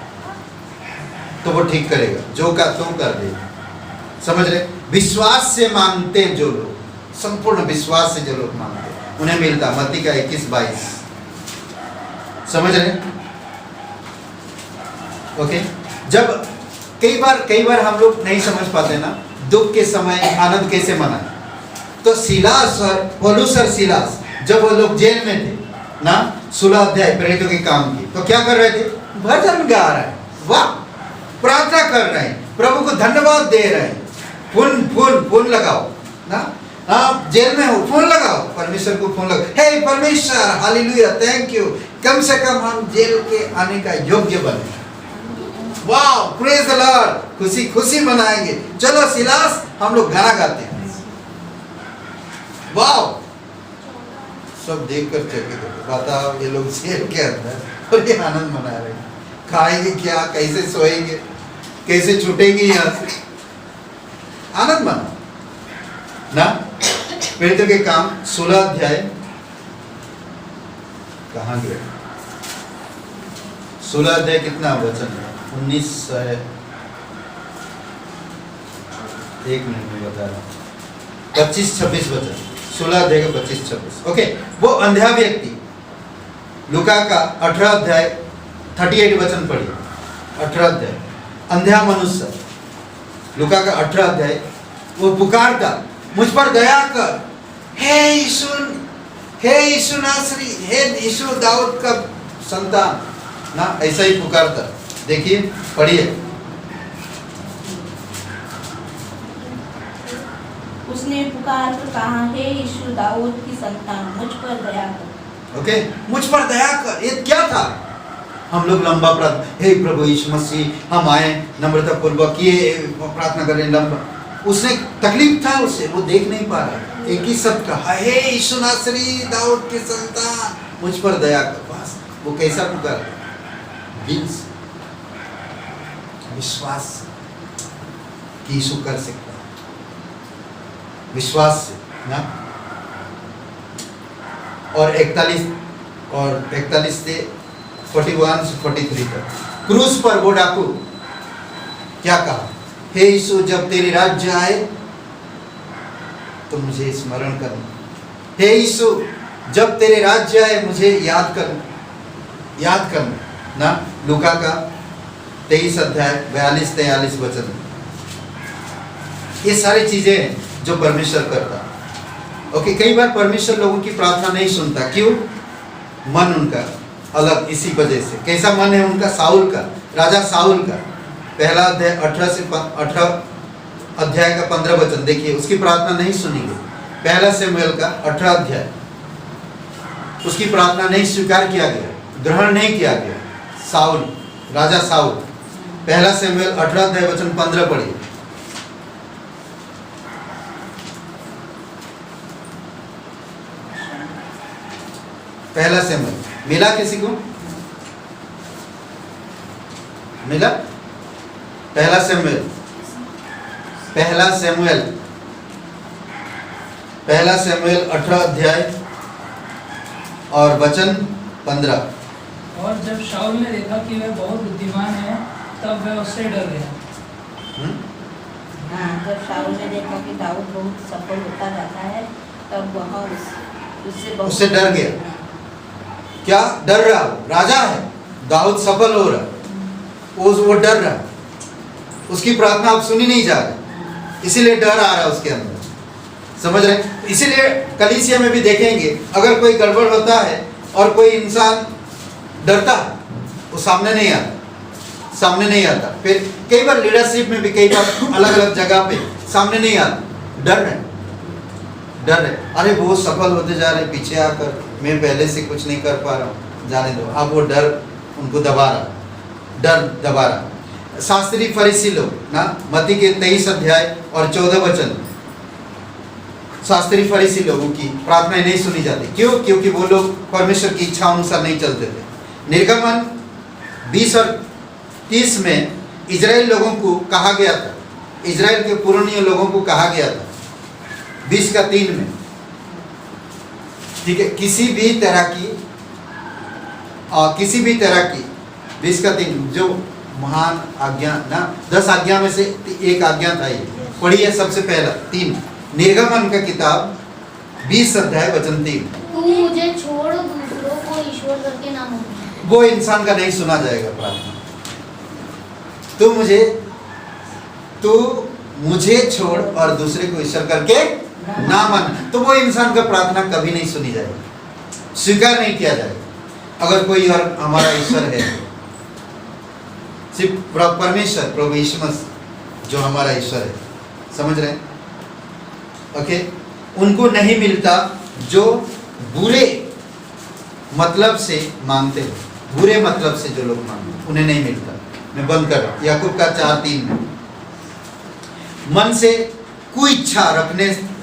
तो वो ठीक करेगा। जो का तो कर देगा। समझ रहे? विश्वास से मानते जो लोग, संपूर्ण विश्वास से जो लोग मानते उन्हें मिलता। मत्ती का 21-22। समझ रहे? ओके, जब कई बार हम लोग नहीं समझ पाते ना, दुख के समय आनंद कैसे मनाए। तो सिलास और पौलुस और सिलास जब वो लोग जेल में थे ना, 16 अध्याय प्रेरितों के काम की, तो क्या कर रहे थे? भजन गा रहे हैं, वाह, प्रार्थना कर रहे हैं, प्रभु को धन्यवाद दे रहे हैं। फोन लगाओ ना, आप जेल में हो, फोन लगाओ, परमेश्वर को फोन लगाओ, हे परमेश्वर, हालेलुया, थैंक यू, कम से कम हम जेल के आने का योग्य बने। वाह, प्रेज द लॉर्ड, खुशी खुशी मनाएंगे। चलो सिलास, हम लोग गाना गाते हैं। वाह, सब देखकर चकित हो, बताओ ये लोग जेल के अंदर और ये आनंद मना रहे हैं। खाएंगे क्या, कैसे सोएंगे, कैसे छूटेंगे यहाँ से? आनंद मना ना। प्रेरितों के काम 16 अध्याय कहाँ गया? 16 अध्याय कितना वचन है? 19, एक मिनट में बता रहा हूँ, 25-26 वचन। 16 अध्याय का 25-26। ओके, वो अंधा व्यक्ति, लूका का 18 अध्याय 38 वचन पढ़िए। 18 अध्याय, अंधा मनुष्य, लूका का 18 अध्याय, वो पुकारता, मुझ पर दया कर, हे यीशु, हे यीशु नासरी, हे यीशु दाऊद का संतान ना, ऐसा ही पुकारता। देखिए, पढ़िए। उसने पुकार कर कहा, हे यीशु दाऊद की संतान, मुझ पर दया कर। ओके, मुझ पर दया कर। ये क्या था? हम लोग लंबा प्रार्थना, हे प्रभु यीशु मसीह, हम आए नम्रता पूर्वक, ये प्रार्थना करें लंबा। उसने तकलीफ था, उससे वो देख नहीं पा रहा। एक ही शब्द कहा, हे यीशु नासरी, दाऊद के संतान, मुझ पर दया कर। बस वो कैसा पुकार? दिल से, विश्वास से कि यीशु कर सकता है, विश्वास से ना। और 41 से 41 से 43 तक क्रूस पर वो डाकू क्या कहा? हे यीशु, जब तेरी राज्य आए तो मुझे स्मरण करना। हे यीशु, जब तेरे राज्य आए मुझे याद करना ना। लूका का 23 अध्याय 42-43 वचन। ये सारी चीजें हैं जो परमेश्वर करता। ओके, कई बार परमेश्वर लोगों की प्रार्थना नहीं सुनता। क्यों? मन उनका अलग, इसी वजह से। कैसा मन है उनका? साउल का, राजा साउल का। पहला अध्याय 18 अध्याय का 15 वचन देखिए, उसकी प्रार्थना नहीं सुनी गई। पहला शमूएल का 18 अध्याय, उसकी प्रार्थना नहीं स्वीकार किया गया, ग्रहण नहीं किया गया। साउल, राजा साउल। पहला शमूएल 18 अध्याय वचन 15 पढ़िए। पहला सैमुएल मिला किसी को? मिला? पहला सैमुएल पहला सैमुएल 18 अध्याय और वचन 15। और जब शाऊल ने देखा कि वह बहुत बुद्धिमान है तब वह उससे डर गया। हाँ, जब शाऊल ने देखा कि दाऊद बहुत सफल होता जाता है तब वह उससे डर गया। क्या डर रहा? राजा है, दाऊद सफल हो रहा, वो डर रहा, उसकी प्रार्थना अब सुनी नहीं जा रही, इसीलिए डर आ रहा उसके अंदर। समझ रहे? इसीलिए कलीसिया में भी देखेंगे, अगर कोई गड़बड़ होता है और कोई इंसान डरता है, वो सामने नहीं आता। फिर कई बार लीडरशिप में भी कई बार अलग अलग जगह पे सामने नहीं आता, डर है। अरे वो सफल होते जा रहे, पीछे आकर मैं पहले से कुछ नहीं कर पा रहा हूँ, जाने दो। अब वो डर उनको दबा रहा। शास्त्री फरीसी लोग ना, मत्ती के 23 अध्याय और 14 वचन, शास्त्री फरीसी लोगों की प्रार्थनाएं नहीं सुनी जाती। क्यों? क्योंकि वो लोग परमेश्वर की इच्छा अनुसार नहीं चलते थे। निर्गमन 20 और 30 में इजराइल लोगों को कहा गया था, इजराइल के पुराने लोगों को कहा गया था 20 का 3 में, ठीक है, किसी भी तरह की 20 का 3 जो महान आज्ञा ना, 10 आज्ञा में से एक आज्ञा था ये, पढ़िए सबसे पहला 3 निर्गमन का किताब 20 अध्याय वचन 3। तू मुझे छोड़ दूसरों को ईश्वर करके ना मान। वो इंसान का नहीं सुना जाएगा प्रार्थना। तू मुझे छोड़ और दूसरे को ईश्वर करके ना मान, तो वो इंसान का प्रार्थना कभी नहीं सुनी जाएगी, स्वीकार नहीं किया जाएगा। अगर कोई और हमारा ईश्वर है, सिर्फ परमेश्वर प्रभु यीशु मसीह जो हमारा ईश्वर है, समझ रहे हैं? ओके, उनको नहीं मिलता जो बुरे मतलब से मांगते हैं, बुरे मतलब से जो लोग मांगते उन्हें नहीं मिलता। मैं बंद कर रहा हूँ, याकूब का 4:3 में, मन से कोई इच्छा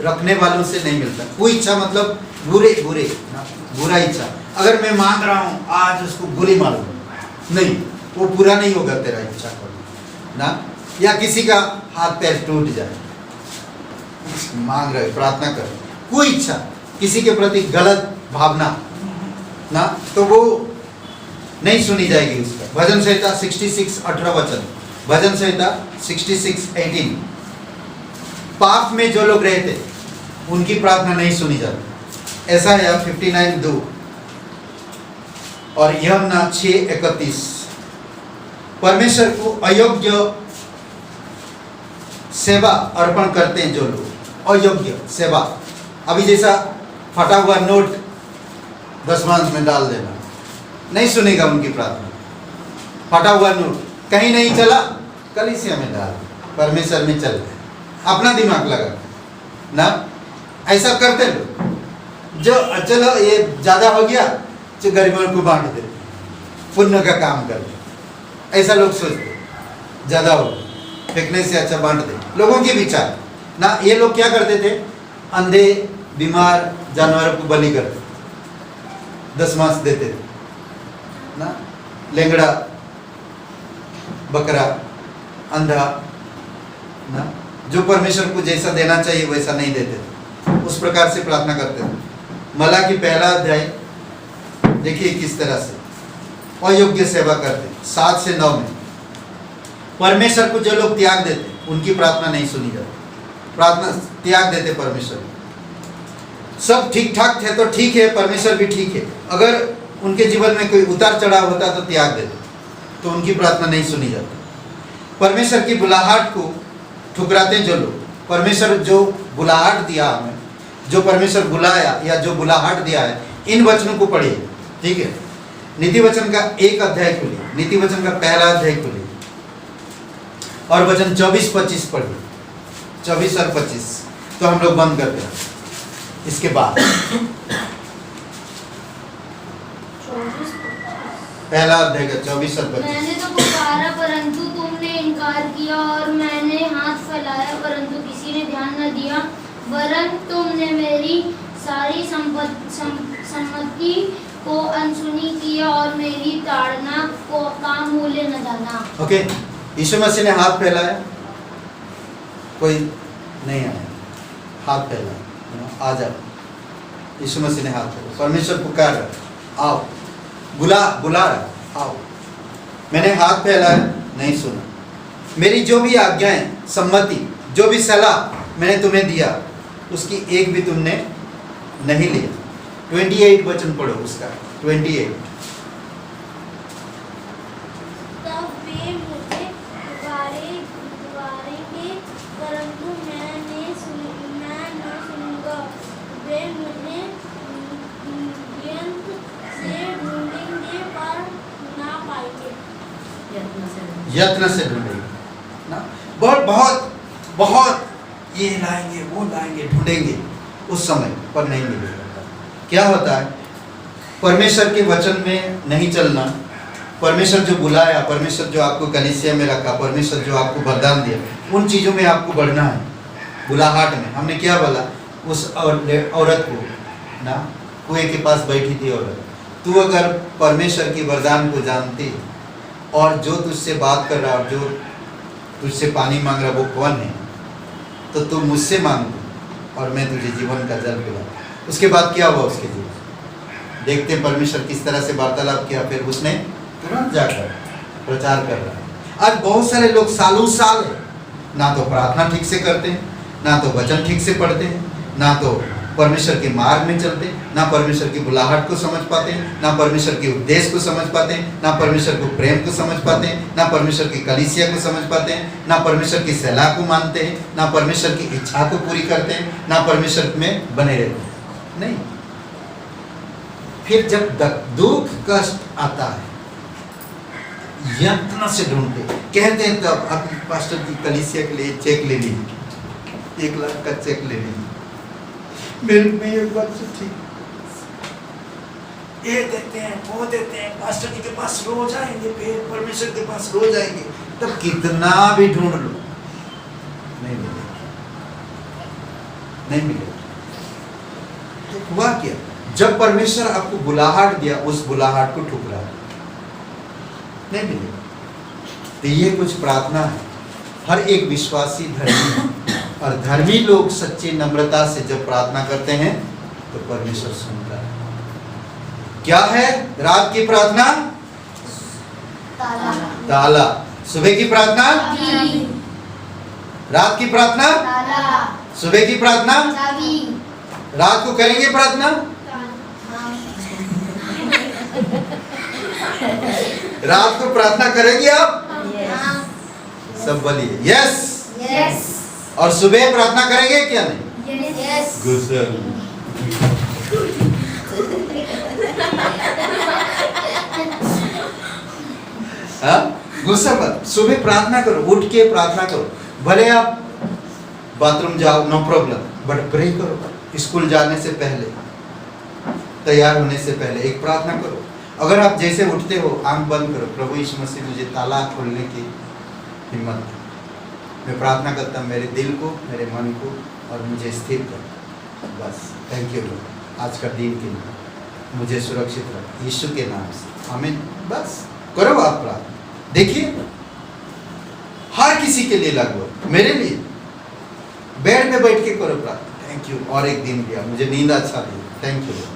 रखने वालों से नहीं मिलता। कोई इच्छा मतलब बुरा इच्छा। अगर मैं मांग रहा हूँ आज उसको गोली मारूं, नहीं, वो पूरा नहीं होगा तेरा इच्छा ना। या किसी का हाथ पैर टूट जाए, मांग रहे, प्रार्थना कर, कोई इच्छा, किसी के प्रति गलत भावना ना, तो वो नहीं सुनी जाएगी उसका। भजन संहिता 66:18 वचन, भजन संहिता 66:18, पाप में जो लोग रहते उनकी प्रार्थना नहीं सुनी जाती। ऐसा है 59:2 और यूहन्ना 6:31, परमेश्वर को अयोग्य सेवा अर्पण करते हैं जो लोग, अयोग्य सेवा। अभी जैसा फटा हुआ नोट दशमांश में डाल देना, नहीं सुनेगा उनकी प्रार्थना। फटा हुआ नोट कहीं नहीं चला, कलीसिया में डाल, परमेश्वर में चल, अपना दिमाग लगा ना। ऐसा करते लोग, जो चलो ये ज्यादा हो गया तो गरीबों को बांट दे, पुण्य का काम कर दे, ऐसा लोग सोचते, ज्यादा हो फेंकने से अच्छा बांट दे, लोगों के विचार ना। ये लोग क्या करते थे? अंधे बीमार जानवरों को बलि करते, दशमांश देते थे ना, लेंगड़ा बकरा, अंधा ना, जो परमेश्वर को जैसा देना चाहिए वैसा नहीं देते थे, उस प्रकार से प्रार्थना करते थे। मलाकी 1 अध्याय देखिए किस तरह से अयोग्य सेवा करते, 7 से 9 में। परमेश्वर को जो लोग त्याग देते उनकी प्रार्थना नहीं सुनी जाती, प्रार्थना त्याग देते परमेश्वर। सब ठीक ठाक थे तो ठीक है, परमेश्वर भी ठीक है, अगर उनके जीवन में कोई उतार चढ़ाव होता तो त्याग देते, तो उनकी प्रार्थना नहीं सुनी जाती। परमेश्वर की बुलाहट को ठुकराते जो लोग, परमेश्वर जो बुलाहट दिया हमें, जो परमेश्वर बुलाया या जो बुलाहट दिया है, इन वचनों को पढ़िए, ठीक है। नीति वचन का 1 अध्याय खोलिए, नीति वचन का 1 अध्याय खोलिए और वचन 24-25 पढ़िए, 24 और 25, तो हम लोग बंद करते हैं। इसके बाद 1 अध्याय का 24 और 25। मैंने तो पुकारा परंतु तुमने इनकार किया, और मैंने हाथ फैलाया परंतु किसी ने ध्यान न दिया, वरन तुमने मेरी सारी सम्मति को अनसुनी किया और मेरी ताड़ना को का मूल्य न जाना। ओके, यीशु मसीह ने हाथ फैलाया, कोई नहीं आया, हाथ फैलाया, आ जाओ। यीशु मसीह ने हाथ फैलाया, परमेश्वर पुकार रहा, आओ, बुला रहा, आओ। मैंने हाथ फैलाया, नहीं सुना। मेरी जो भी आज्ञाएं, सम्मति, जो भी सलाह मैंने तुम्हें दिया, उसकी एक भी तुमने नहीं लिया। 28 वचन पढ़ो उसका, 28। तब वे मुझे पुकारेंगे, परंतु मैं न सुनूंगा। वे मुझे यत्न से ढूंढेंगे पर ना पाएंगे। यत्न से ढूंढेंगे ना, बहुत बहुत ये लाएंगे, वो लाएंगे, ढूंढेंगे, उस समय पर नहीं मिलेगा। क्या होता है, परमेश्वर के वचन में नहीं चलना, परमेश्वर जो बुलाया, परमेश्वर जो आपको कलीसिया में रखा, परमेश्वर जो आपको वरदान दिया, उन चीज़ों में आपको बढ़ना है। बुलाहट में हमने क्या बोला, उस औरत को ना, कुएं के पास बैठी थी औरत, तू अगर परमेश्वर की वरदान को जानती और जो तुझसे बात कर रहा और जो तुझसे पानी मांग रहा वो कौन है, तो तू मुझसे मांग और मैं तुझे जीवन का जल पिला। उसके बाद क्या हुआ उसके जीवन, देखते हैं परमेश्वर किस तरह से वार्तालाप किया। फिर उसने तुरंत जाकर प्रचार कर रहा है। आज बहुत सारे लोग सालों साल है, ना तो प्रार्थना ठीक से करते हैं, ना तो वचन ठीक से पढ़ते हैं, ना तो परमेश्वर के मार्ग में चलते, ना परमेश्वर की बुलाहट को समझ पाते हैं, ना परमेश्वर के उद्देश्य को समझ पाते हैं, ना परमेश्वर को प्रेम को समझ पाते हैं, ना परमेश्वर की कलीसिया को समझ पाते हैं, ना परमेश्वर की सलाह को मानते हैं, ना परमेश्वर की इच्छा को पूरी करते हैं, ना परमेश्वर में बने रहते हैं। नहीं, फिर जब दुख कष्ट आता है, यत्न से ढूंढते कहते हैं, तब अपने पास्टर की कलीसिया के लिए चेक ले ली, 1 लाख का चेक ले ली, मेरे में एक बात से ठीक, ये देते हैं, वो देते हैं, पास्टर जी के पास रोज आएंगे, फिर परमेश्वर के पास रोज आएंगे, तब कितना भी ढूंढ लो नहीं मिलेगा, नहीं मिलेगा। तो हुआ क्या, जब परमेश्वर आपको बुलाहट दिया, उस बुलाहट को ठुकरा नहीं मिलेगा। तो ये कुछ प्रार्थना है, हर एक विश्वासी धर्मी और धर्मी लोग सच्ची नम्रता से जब प्रार्थना करते हैं तो परमेश्वर सुनता है। क्या है रात की प्रार्थना? ताला। सुबह की प्रार्थना? रात की प्रार्थना? सुबह की प्रार्थना? रात को करेंगे प्रार्थना? रात को प्रार्थना करेंगे आप? सब बोलिए यस। और सुबह प्रार्थना करेंगे क्या नहीं? गुस्सा। गुस्सा मत, सुबह प्रार्थना करो, उठ के प्रार्थना करो। भले आप बाथरूम जाओ, नो प्रॉब्लम, बट प्रे करो। स्कूल जाने से पहले, तैयार होने से पहले एक प्रार्थना करो। अगर आप जैसे उठते हो, आंख बंद करो, प्रभु यीशु मसीह मुझे ताला खोलने की हिम्मत दे। मैं प्रार्थना करता हूँ, मेरे दिल को, मेरे मन को और मुझे स्थिर कर। बस थैंक यू लॉर्ड, आज का दिन के लिए मुझे सुरक्षित रख, यीशु के नाम से, आमीन। बस करो आप प्रार्थना। देखिए हर किसी के लिए लागू, मेरे लिए बेड में बैठ के करो प्रार्थना। थैंक यू, और एक दिन दिया, मुझे नींद अच्छा दिया, थैंक यू लॉर्ड।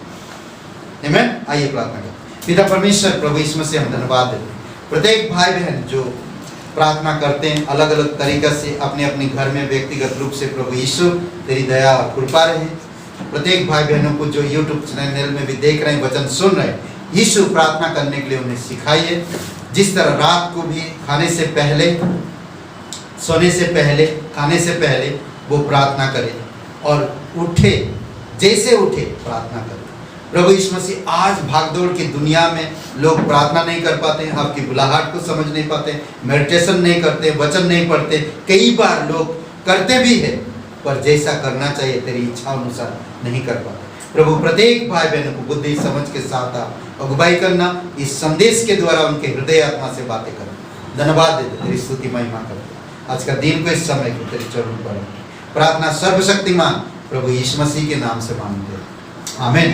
आमीन। आइए प्रार्थना करें। पिता परमेश्वर, प्रभु यीशु मसीह हम धन्यवाद देते हैं प्रत्येक भाई बहन जो प्रार्थना करते हैं अलग अलग तरीक़ा से, अपने अपने घर में व्यक्तिगत रूप से। प्रभु यीशु तेरी दया और कृपा रहे प्रत्येक भाई बहनों को जो यूट्यूब चैनल में भी देख रहे हैं, वचन सुन रहे हैं। यीशु प्रार्थना करने के लिए उन्हें सिखाइए, जिस तरह रात को भी खाने से पहले, सोने से पहले, खाने से पहले वो प्रार्थना करे और उठे, जैसे उठे प्रार्थना करे। प्रभु यीशु मसीह, आज भागदौड़ की दुनिया में लोग प्रार्थना नहीं कर पाते हैं, आपकी बुलाहट को समझ नहीं पाते, मेडिटेशन नहीं करते, वचन नहीं पढ़ते। कई बार लोग करते भी है, पर जैसा करना चाहिए तेरी इच्छा अनुसार नहीं कर पाते। प्रभु प्रत्येक भाई बहनों को बुद्धि समझ के साथ आप अगुवाई करना, इस संदेश के द्वारा उनके हृदय आत्मा से बातें करना। धन्यवाद देते, तेरी स्तुति महिमा करते। आज का दिन को, इस समय को तेरे चरणों पर प्रार्थना सर्वशक्तिमान प्रभु यीशु मसीह के नाम से मांगते हैं, आमीन।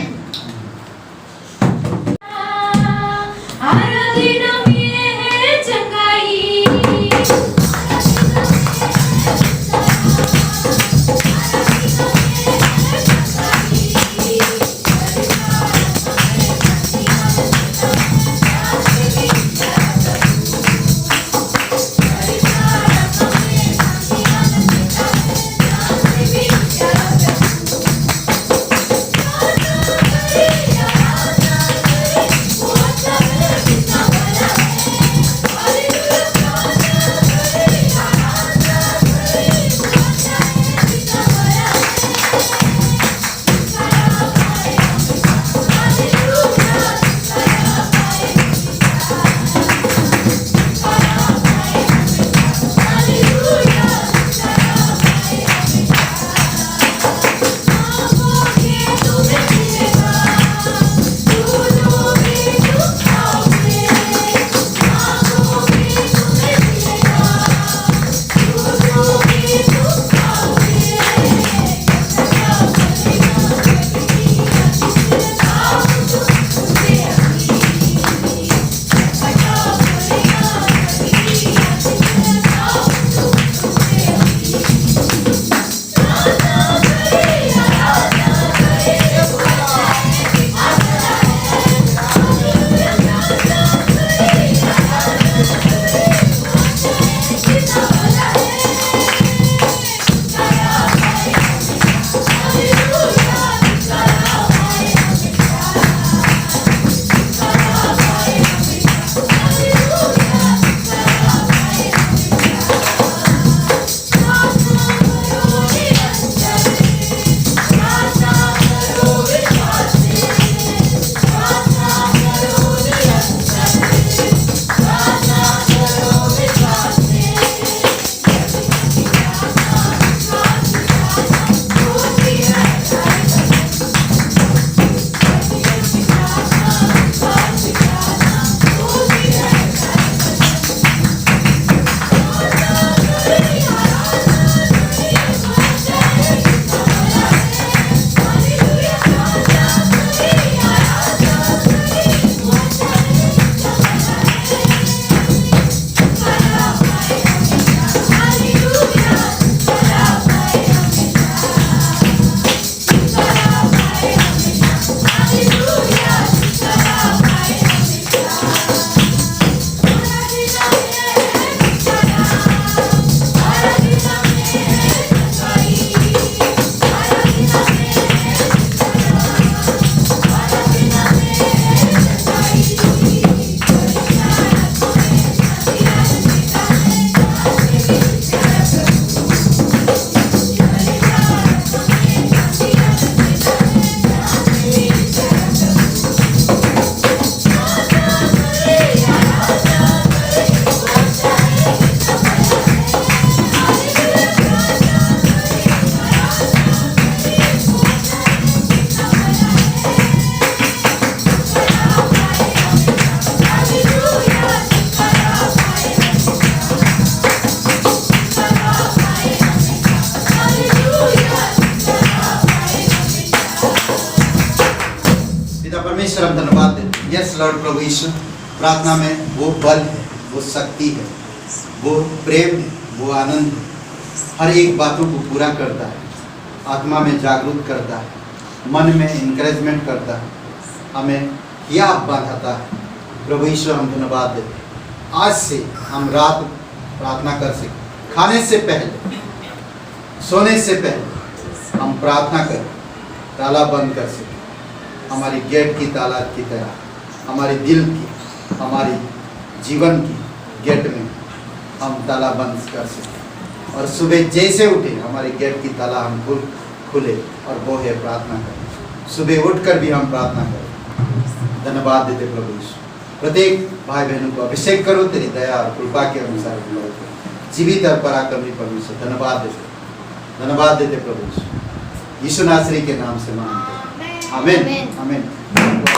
लॉर्ड प्रभु यीशु, प्रार्थना में वो बल है, वो शक्ति है, वो प्रेम है, वो आनंद है, हर एक बातों को पूरा करता है, आत्मा में जागरूक करता है, मन में इंकरेजमेंट करता है, हमें याद बांधाता है। प्रभु यीशु हम धन्यवाद देते हैं। आज से हम रात प्रार्थना कर सकें, खाने से पहले, सोने से पहले हम प्रार्थना करें, ताला बंद कर सकें, हमारी गेट की ताला की तरह, हमारे दिल की, हमारी जीवन की गेट में हम ताला बंद कर सकें, और सुबह जैसे उठे हमारे गेट की ताला हम खुले, और वो है प्रार्थना करें। सुबह उठकर भी हम प्रार्थना करें। धन्यवाद देते प्रभु यीशु। प्रत्येक भाई बहनों को अभिषेक करो तेरी दया और कृपा के अनुसार, जीवित और पराक्रमी परमेश्वर। धन्यवाद देते प्रभु यीशु। यीशु नासरी के नाम से मांगते हैं। आमीन, आमीन।